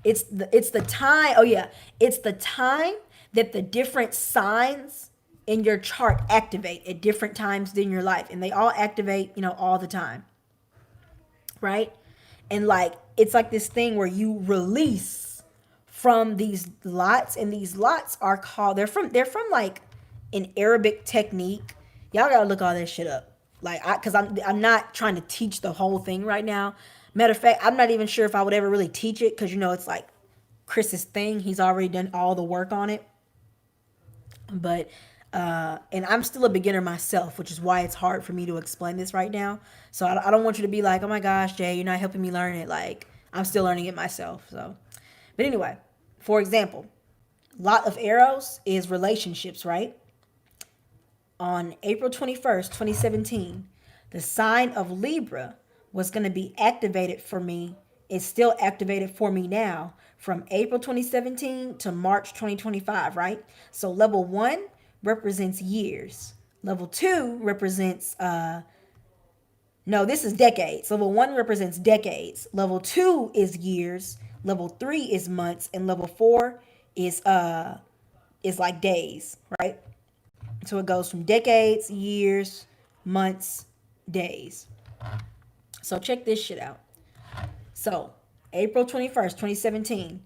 It's the time. Oh yeah, it's the time that the different signs in your chart activate at different times in your life, and they all activate, all the time, right? And like it's like this thing where you release from these lots, and these lots are called. They're from like an Arabic technique. Y'all gotta look all this shit up. Like, because I'm not trying to teach the whole thing right now. Matter of fact, I'm not even sure if I would ever really teach it, because it's like Chris's thing. He's already done all the work on it. But and I'm still a beginner myself, which is why it's hard for me to explain this right now. So I don't want you to be like, oh my gosh, Jay, you're not helping me learn it. Like, I'm still learning it myself. So, but anyway, for example, lot of arrows is relationships, right? On April 21st, 2017, the sign of Libra was going to be activated for me. It's still activated for me now from April 2017 to March 2025, right? So level 1 represents years. Level 2 represents no, this is decades. Level 1 represents decades. Level 2 is years. Level 3 is months, and level 4 is like days, right? So it goes from decades, years, months, days. So check this shit out. So April 21st, 2017,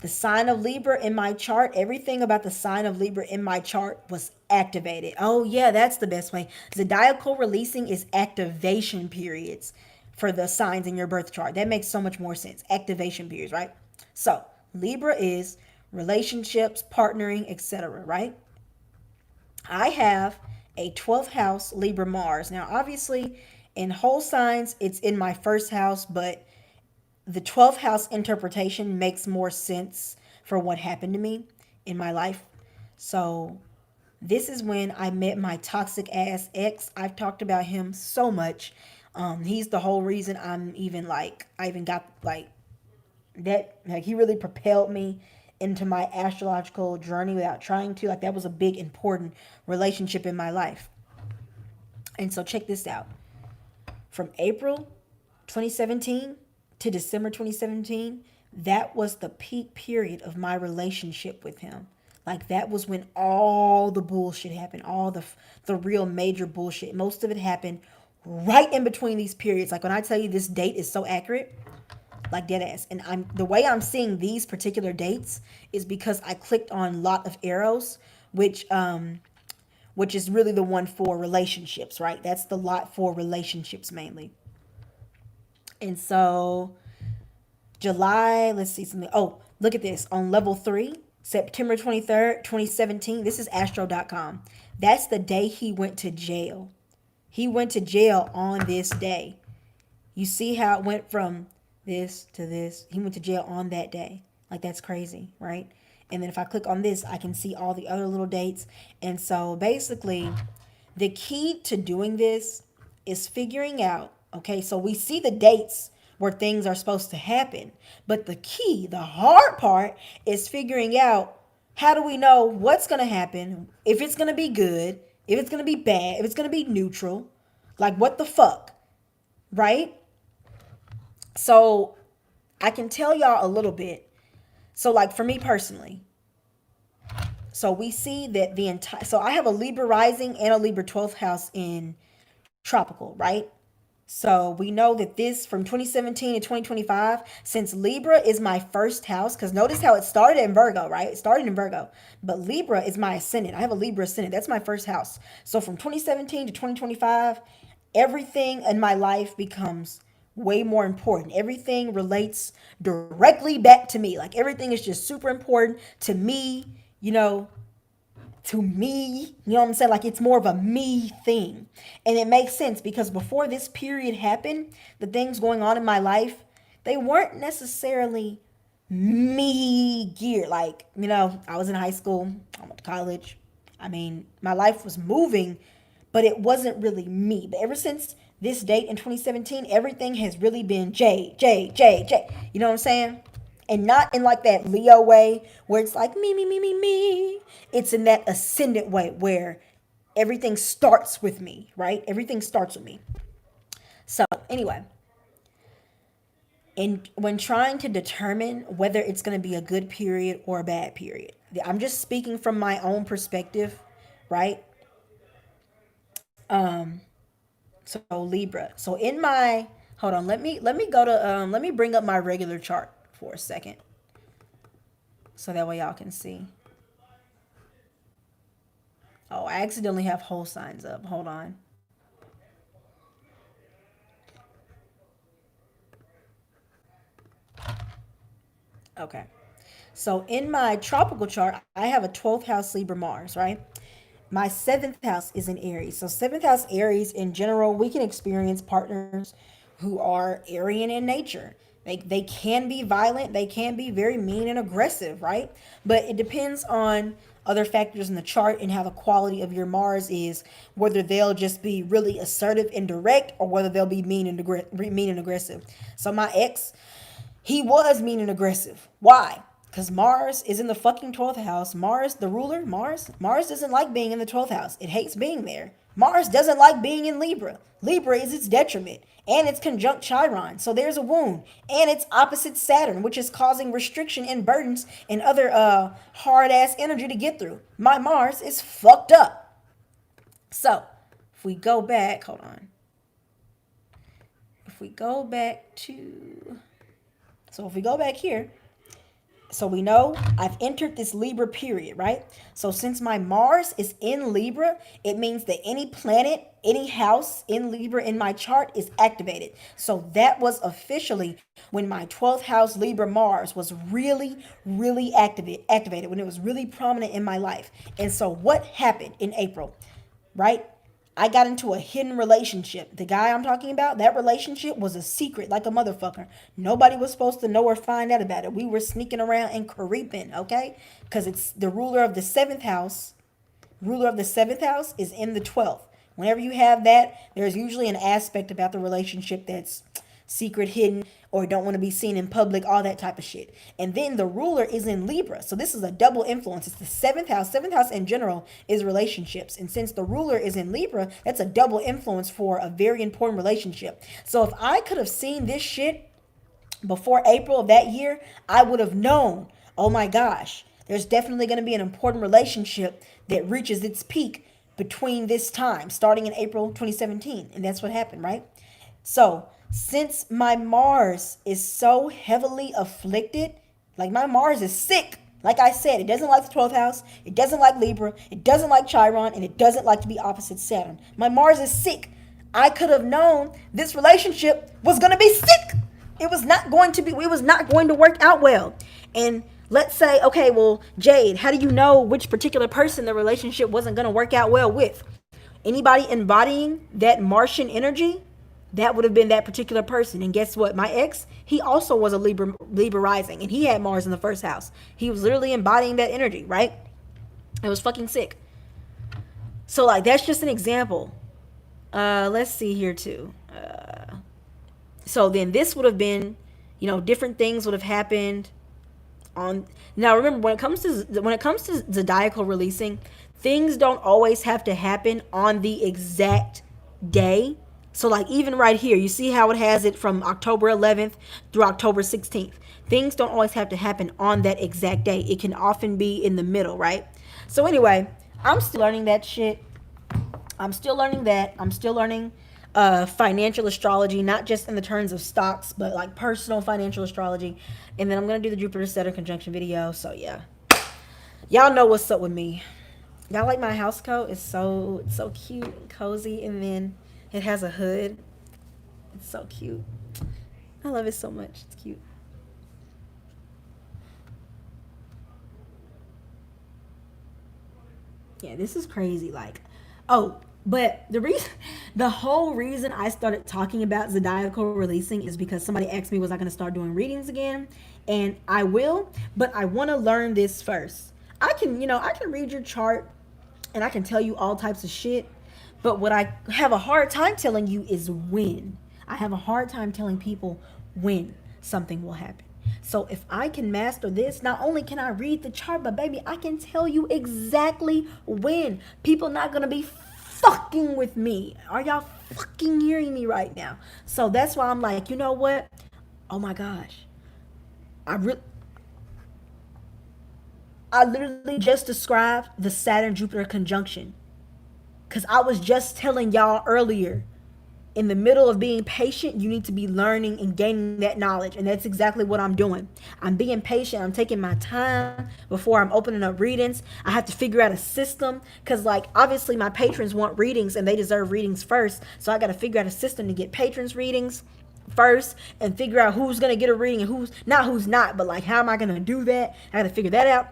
the sign of Libra in my chart, everything about the sign of Libra in my chart was activated. Oh yeah, that's the best way. Zodiacal releasing is activation periods for the signs in your birth chart. That makes so much more sense. Activation periods, right? So Libra is relationships, partnering, etc., right? I have a 12th house Libra Mars. Now, obviously, in whole signs, it's in my first house, but the 12th house interpretation makes more sense for what happened to me in my life. So, this is when I met my toxic ass ex. I've talked about him so much. He's the whole reason I'm even like, I even got like that, like he really propelled me into my astrological journey without trying to. Like that was a big important relationship in my life. And so check this out. From April 2017 to December 2017, that was the peak period of my relationship with him. Like that was when all the bullshit happened, all the real major bullshit. Most of it happened right in between these periods. Like when I tell you this date is so accurate, like dead ass. And the way I'm seeing these particular dates is because I clicked on lot of arrows, which is really the one for relationships, right? That's the lot for relationships mainly. And so July, let's see something. Oh, look at this. On level 3, September 23rd, 2017, this is astro.com. That's the day he went to jail. He went to jail on this day. You see how it went from this to this. He went to jail on that day. Like that's crazy, right? And then if I click on this, I can see all the other little dates. And so basically, the key to doing this is figuring out, okay, so we see the dates where things are supposed to happen. But the key, the hard part, is figuring out how do we know what's going to happen, if it's going to be good, if it's going to be bad, if it's going to be neutral. Like what the fuck, right? So I can tell y'all a little bit. So like for me personally, so we see that the entire, so I have a Libra rising and a Libra 12th house in tropical, right? So we know that this from 2017 to 2025, since Libra is my first house, because notice how it started in Virgo, right? It started in Virgo, but Libra is my ascendant. I have a Libra ascendant. That's my first house. So from 2017 to 2025, everything in my life becomes way more important. Everything relates directly back to me. Like everything is just super important to me, you know, you know what I'm saying? Like it's more of a me thing. And it makes sense because before this period happened, the things going on in my life, they weren't necessarily me geared. Like, you know, I was in high school, I went to college. I mean, my life was moving, but it wasn't really me. But ever since this date in 2017, everything has really been J, J, J, J. You know what I'm saying? And not in like that Leo way where it's like me, me, me, me, me. It's in that ascendant way where everything starts with me, right? Everything starts with me. So, anyway, and when trying to determine whether it's going to be a good period or a bad period, I'm just speaking from my own perspective, right? So Libra. So in my hold on, let me go to let me bring up my regular chart for a second. So that way y'all can see. Oh, I accidentally have whole signs up. Hold on. Okay. So in my tropical chart, I have a 12th house Libra Mars, right? My seventh house is in Aries. So, seventh house Aries in general, we can experience partners who are Aryan in nature. They can be violent, they can be very mean and aggressive, right? But it depends on other factors in the chart and how the quality of your Mars is, whether they'll just be really assertive and direct or whether they'll be mean and aggressive. So, my ex, he was mean and aggressive. Why? Because Mars is in the fucking 12th house. Mars, the ruler, Mars doesn't like being in the 12th house. It hates being there. Mars doesn't like being in Libra. Libra is its detriment. And it's conjunct Chiron. So there's a wound. And it's opposite Saturn, which is causing restriction and burdens and other hard ass energy to get through. My Mars is fucked up. So if we go back, hold on. If we go back to So if we go back here, so we know I've entered this Libra period, right? So since my Mars is in Libra, it means that any planet, any house in Libra in my chart is activated. So that was officially when my 12th house Libra Mars was really, really activated, when it was really prominent in my life. And so what happened in April, right? I got into a hidden relationship. The guy I'm talking about, that relationship was a secret like a motherfucker. Nobody was supposed to know or find out about it. We were sneaking around and creeping, okay? Because it's the ruler of the seventh house. Ruler of the seventh house is in the 12th. Whenever you have that, there's usually an aspect about the relationship that's secret, hidden, or don't want to be seen in public, all that type of shit. And then the ruler is in Libra. So this is a double influence. It's the seventh house. Seventh house in general is relationships. And since the ruler is in Libra, that's a double influence for a very important relationship. So if I could have seen this shit before April of that year, I would have known, oh my gosh, there's definitely going to be an important relationship that reaches its peak between this time, starting in April 2017. And that's what happened, right? So since my Mars is so heavily afflicted, like my Mars is sick. Like I said, it doesn't like the 12th house, it doesn't like Libra, it doesn't like Chiron, and it doesn't like to be opposite Saturn. My Mars is sick. I could have known this relationship was going to be sick. It was not going to work out well. And let's say, okay, well, Jade, how do you know which particular person the relationship wasn't going to work out well with? Anybody embodying that Martian energy, that would have been that particular person. And guess what? My ex, he also was a Libra rising, and he had Mars in the first house. He was literally embodying that energy, right? It was fucking sick. So like that's just an example. Let's see here too. So then this would have been, different things would have happened on. Now remember, when it comes to zodiacal releasing, things don't always have to happen on the exact day. So like even right here, you see how it has it from October 11th through October 16th. Things don't always have to happen on that exact day. It can often be in the middle, right? So anyway, I'm still learning that shit. I'm still learning that. I'm still learning financial astrology, not just in the terms of stocks, but like personal financial astrology. And then I'm going to do the Jupiter Saturn conjunction video. So yeah, y'all know what's up with me. Y'all like my house coat? It's so cute and cozy. And then it has a hood. It's so cute. I love it so much. It's cute. Yeah, this is crazy. Like, oh, but the whole reason I started talking about zodiacal releasing is because somebody asked me, was I going to start doing readings again? And I will, but I want to learn this first. I can read your chart and I can tell you all types of shit. But what I have a hard time telling you is when. I have a hard time telling people when something will happen. So if I can master this, not only can I read the chart, but baby, I can tell you exactly when. People not gonna be fucking with me. Are y'all fucking hearing me right now? So that's why I'm like, you know what? Oh my gosh. I re- I literally just described the Saturn Jupiter conjunction. Cause I was just telling y'all earlier, in the middle of being patient, you need to be learning and gaining that knowledge. And that's exactly what I'm doing. I'm being patient. I'm taking my time before I'm opening up readings. I have to figure out a system because, like, obviously my patrons want readings and they deserve readings first. So I got to figure out a system to get patrons readings first and figure out who's going to get a reading and who's not, but like, how am I going to do that? I got to figure that out.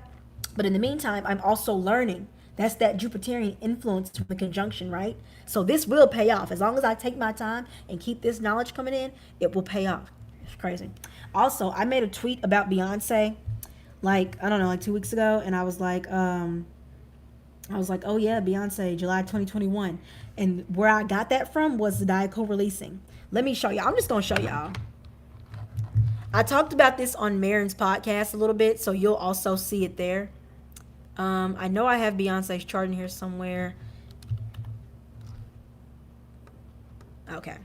But in the meantime, I'm also learning. That's that Jupiterian influence from the conjunction, right? So this will pay off. As long as I take my time and keep this knowledge coming in, it will pay off. It's crazy. Also, I made a tweet about Beyonce, like, I don't know, like 2 weeks ago, and I was like, oh yeah, Beyonce, July 2021. And where I got that from was the Diaco releasing. Let me show y'all. I'm just gonna show y'all. I talked about this on Marin's podcast a little bit, so you'll also see it there. I know I have Beyonce's chart in here somewhere. Okay.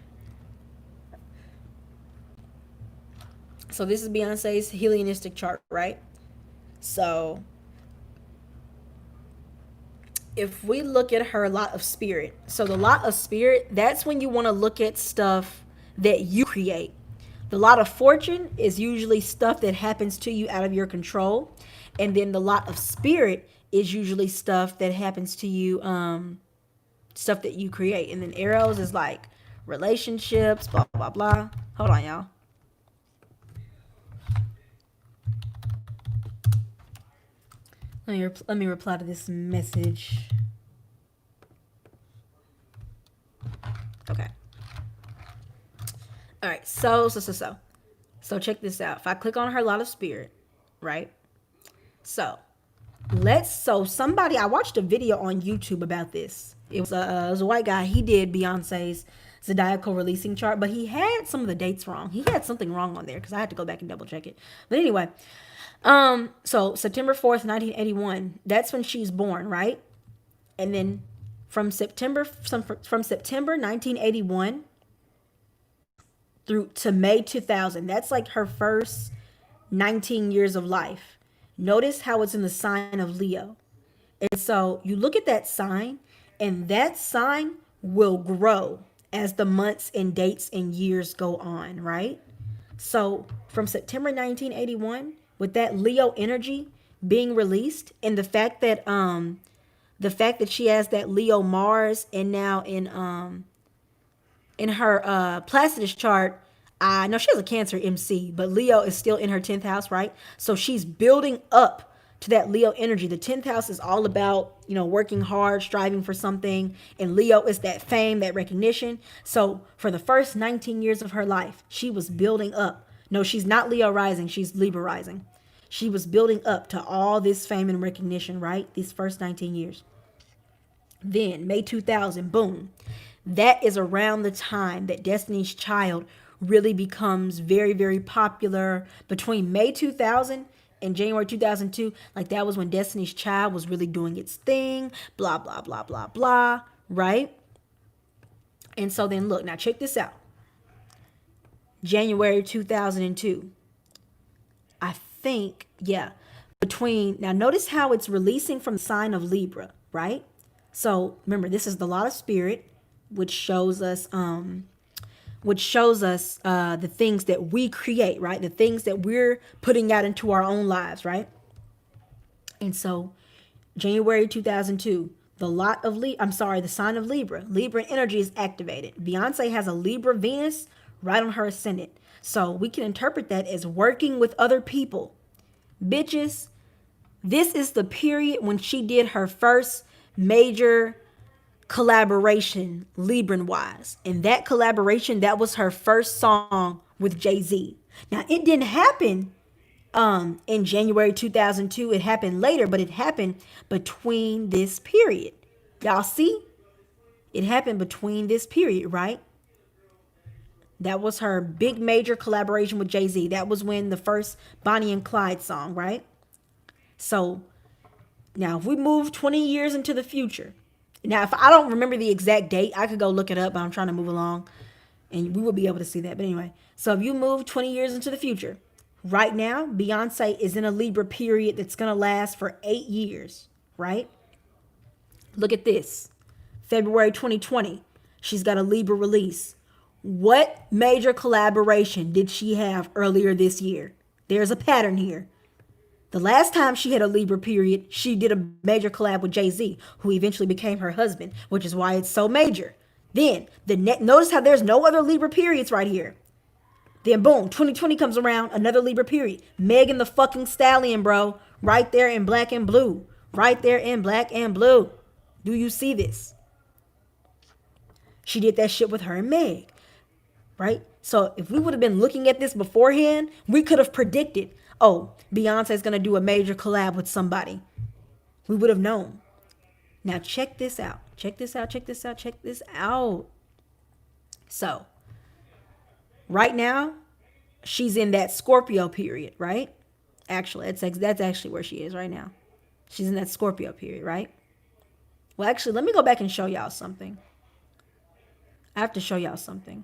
So this is Beyonce's Helionistic chart, right? So if we look at her lot of spirit, so the lot of spirit, that's when you want to look at stuff that you create. The lot of fortune is usually stuff that happens to you out of your control. And then the lot of spirit is usually stuff that happens to you, stuff that you create. And then arrows is like relationships, blah, blah, blah. Hold on, y'all. Let me reply to this message. Okay. All right. So check this out. If I click on her lot of spirit, right? So somebody, I watched a video on YouTube about this. It was a white guy. He did Beyonce's zodiacal releasing chart, but he had some of the dates wrong. He had something wrong on there because I had to go back and double check it. But anyway, so September 4th, 1981, that's when she's born, right? And then from September 1981 through to May 2000, that's like her first 19 years of life. Notice how it's in the sign of Leo. And so you look at that sign, and that sign will grow as the months and dates and years go on, right? So from September 1981, with that Leo energy being released, and the fact that she has that Leo Mars, and now in her Placidus chart, I know she has a Cancer MC, but Leo is still in her 10th house, right? So she's building up to that Leo energy. The 10th house is all about, working hard, striving for something. And Leo is that fame, that recognition. So for the first 19 years of her life, she was building up. No, she's not Leo rising, she's Libra rising. She was building up to all this fame and recognition, right? These first 19 years. Then May 2000, boom. That is around the time that Destiny's Child really becomes very, very popular. Between May 2000 and January 2002, like that was when Destiny's Child was really doing its thing, blah, blah, blah, blah, blah, right? And so then look, now check this out. January 2002, I think, yeah, now notice how it's releasing from the sign of Libra, right? So remember, this is the lot of spirit, which shows us the things that we create, right? The things that we're putting out into our own lives, right? And so January 2002, the sign of Libra. Libra energy is activated. Beyonce has a Libra Venus right on her ascendant. So we can interpret that as working with other people. Bitches, this is the period when she did her first major collaboration, Libran wise. And that collaboration, that was her first song with Jay-Z. Now, it didn't happen in January 2002. It happened later, but it happened between this period. Y'all see? It happened between this period, right? That was her big major collaboration with Jay-Z. That was when the first Bonnie and Clyde song, right? So now if we move 20 years into the future, now if I don't remember the exact date, I could go look it up, but I'm trying to move along and we will be able to see that. But anyway, so if you move 20 years into the future, right now, Beyonce is in a Libra period that's going to last for 8 years, right? Look at this. February 2020, she's got a Libra release. What major collaboration did she have earlier this year? There's a pattern here. The last time she had a Libra period, she did a major collab with Jay-Z, who eventually became her husband, which is why it's so major. Then, notice how there's no other Libra periods right here. Then boom, 2020 comes around, another Libra period. Megan the fucking Stallion, bro. Right there in black and blue. Right there in black and blue. Do you see this? She did that shit with her and Meg. Right? So if we would have been looking at this beforehand, we could have predicted, oh, Beyonce's going to do a major collab with somebody. We would have known. Now check this out. Check this out. Check this out. Check this out. So right now, she's in that Scorpio period, right? Actually, that's actually where she is right now. She's in that Scorpio period, right? Well, actually, let me go back and show y'all something. I have to show y'all something.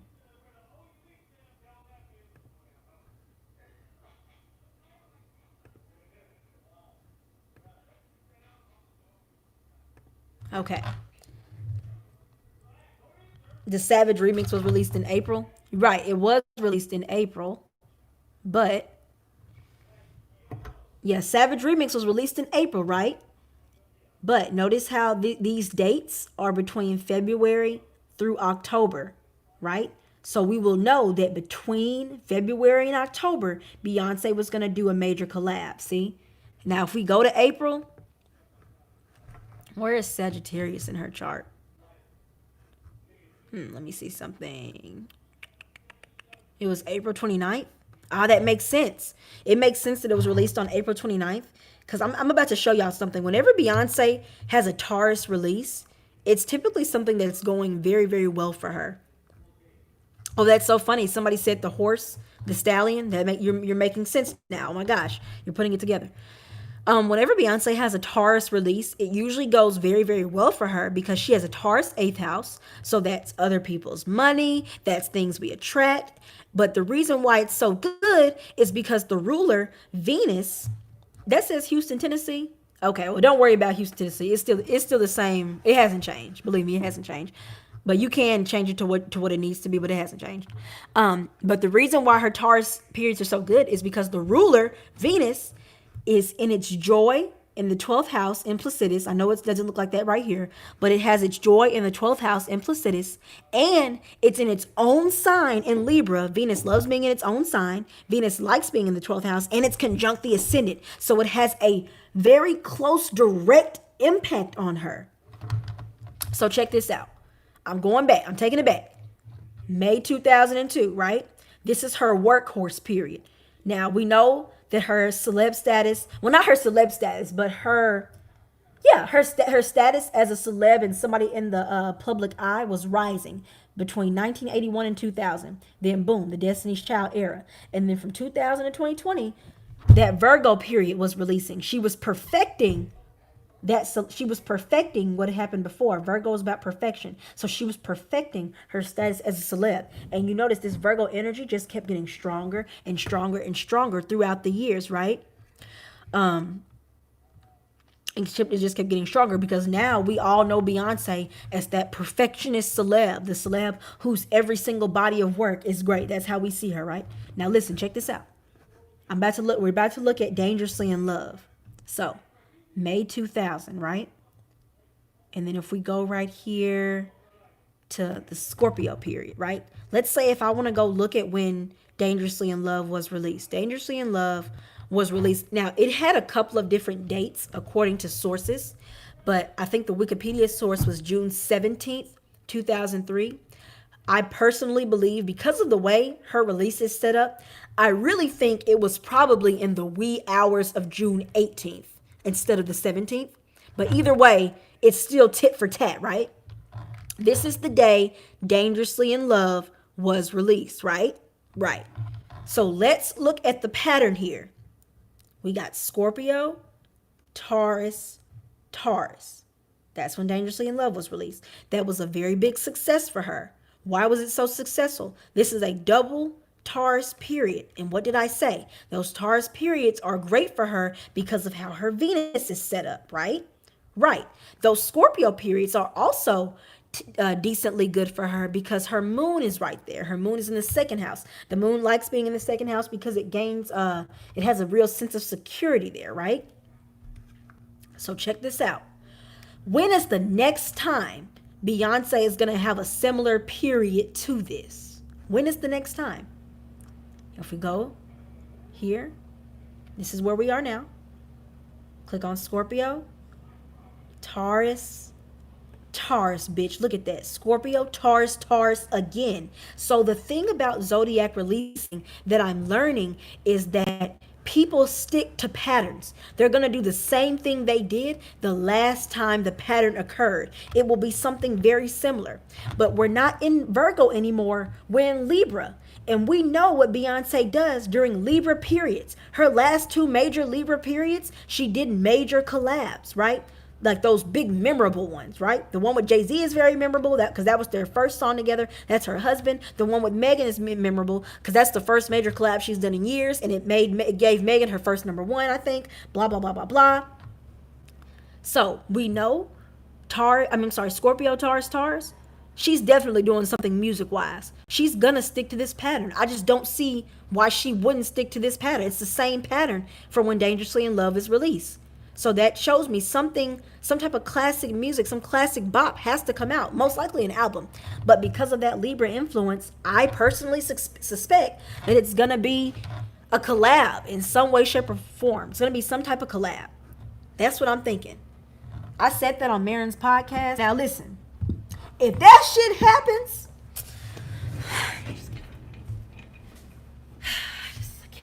Okay. The Savage remix was released in April. Right, it was released in April. But, yeah, Savage remix was released in April, right? But notice how these dates are between February through October, right? So we will know that between February and October, Beyonce was going to do a major collab, see? Now, if we go to April, where is Sagittarius in her chart? Let me see something. It was April 29th. Ah, that makes sense. It makes sense that it was released on April 29th because I'm about to show y'all something. Whenever Beyonce has a Taurus release, it's typically something that's going very, very well for her. Oh, that's so funny. Somebody said the horse, the stallion. You're making sense now. Oh my gosh, you're putting it together. Whenever Beyonce has a Taurus release, it usually goes very, very well for her because she has a Taurus 8th house. So that's other people's money. That's things we attract. But the reason why it's so good is because the ruler, Venus, that says Houston, Tennessee. Okay, well, don't worry about Houston, Tennessee. It's still the same. It hasn't changed. Believe me, it hasn't changed. But you can change it to what it needs to be, but it hasn't changed. But the reason why her Taurus periods are so good is because the ruler, Venus, is in its joy in the 12th house in Placidus. I know it doesn't look like that right here, but it has its joy in the 12th house in Placidus, and it's in its own sign in Libra. Venus loves being in its own sign. Venus likes being in the 12th house, and it's conjunct the ascendant. So it has a very close, direct impact on her. So check this out. I'm going back. I'm taking it back. May 2002, right? This is her workhorse period. Now, we know that her celeb status, well, not her celeb status, but her status as a celeb and somebody in the public eye was rising between 1981 and 2000. Then boom, the Destiny's Child era. And then from 2000 to 2020, that Virgo period was releasing. She was perfecting what happened before. Virgo is about perfection. So she was perfecting her status as a celeb. And you notice this Virgo energy just kept getting stronger and stronger and stronger throughout the years, right? And it just kept getting stronger because now we all know Beyonce as that perfectionist celeb, the celeb whose every single body of work is great. That's how we see her, right? Now listen, check this out. We're about to look at Dangerously in Love. So May 2000, right? And then if we go right here to the Scorpio period, right? Let's say if I want to go look at when Dangerously in Love was released. Dangerously in Love was released. Now, it had a couple of different dates according to sources, but I think the Wikipedia source was June 17th, 2003. I personally believe because of the way her release is set up, I really think it was probably in the wee hours of June 18th. Instead of the 17th. But either way, it's still tit for tat, right? This is the day Dangerously in Love was released, right? Right. So let's look at the pattern here. We got Scorpio, Taurus, Taurus. That's when Dangerously in Love was released. That was a very big success for her. Why was it so successful? This is a double Taurus period. And what did I say? Those Taurus periods are great for her because of how her Venus is set up, right? Right. Those Scorpio periods are also decently good for her because her moon is right there. Her moon is in the second house. The moon likes being in the second house because it has a real sense of security there, right? So check this out. When is the next time Beyonce is going to have a similar period to this? When is the next time? If we go here, this is where we are now. Click on Scorpio, Taurus, Taurus, bitch. Look at that. Scorpio, Taurus, Taurus again. So the thing about zodiac releasing that I'm learning is that people stick to patterns. They're going to do the same thing they did the last time the pattern occurred. It will be something very similar. But we're not in Virgo anymore. We're in Libra. And we know what Beyonce does during Libra periods. Her last two major Libra periods, she did major collabs, right? Like those big memorable ones, right? The one with Jay-Z is very memorable, that because that was their first song together. That's her husband. The one with Megan is memorable because that's the first major collab she's done in years, and it gave Megan her first number one, I think. Blah blah blah blah blah. So we know Scorpio, Taurus, Taurus. She's definitely doing something music wise. She's gonna stick to this pattern. I just don't see why she wouldn't stick to this pattern. It's the same pattern for when Dangerously in Love is released. So that shows me some type of classic music, some classic bop has to come out, most likely an album. But because of that Libra influence, I personally suspect that it's going to be a collab in some way, shape, or form. It's going to be some type of collab. That's what I'm thinking. I said that on Marin's podcast. Now listen, if that shit happens, I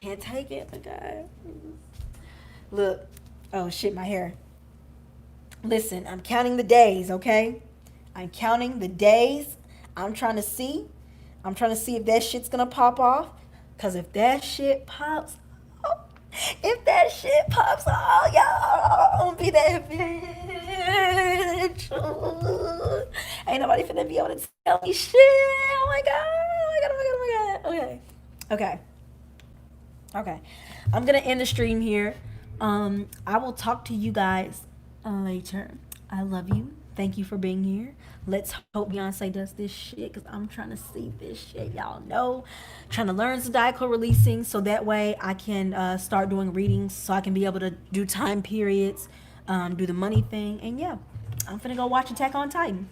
can't take it, okay? Look. Oh shit, my hair. Listen, I'm counting the days, okay? I'm counting the days. I'm trying to see if that shit's gonna pop off. Cause if that shit pops off, y'all be that bitch. Ain't nobody finna be able to tell me shit. Oh my god, oh my god, oh my god, oh my god. Okay. I'm gonna end the stream here. I will talk to you guys later. I love you. Thank you for being here. Let's hope Beyonce does this shit because I'm trying to see this shit. Y'all know. Trying to learn Zodiacal releasing so that way I can start doing readings so I can be able to do time periods, do the money thing. And yeah, I'm finna go watch Attack on Titan.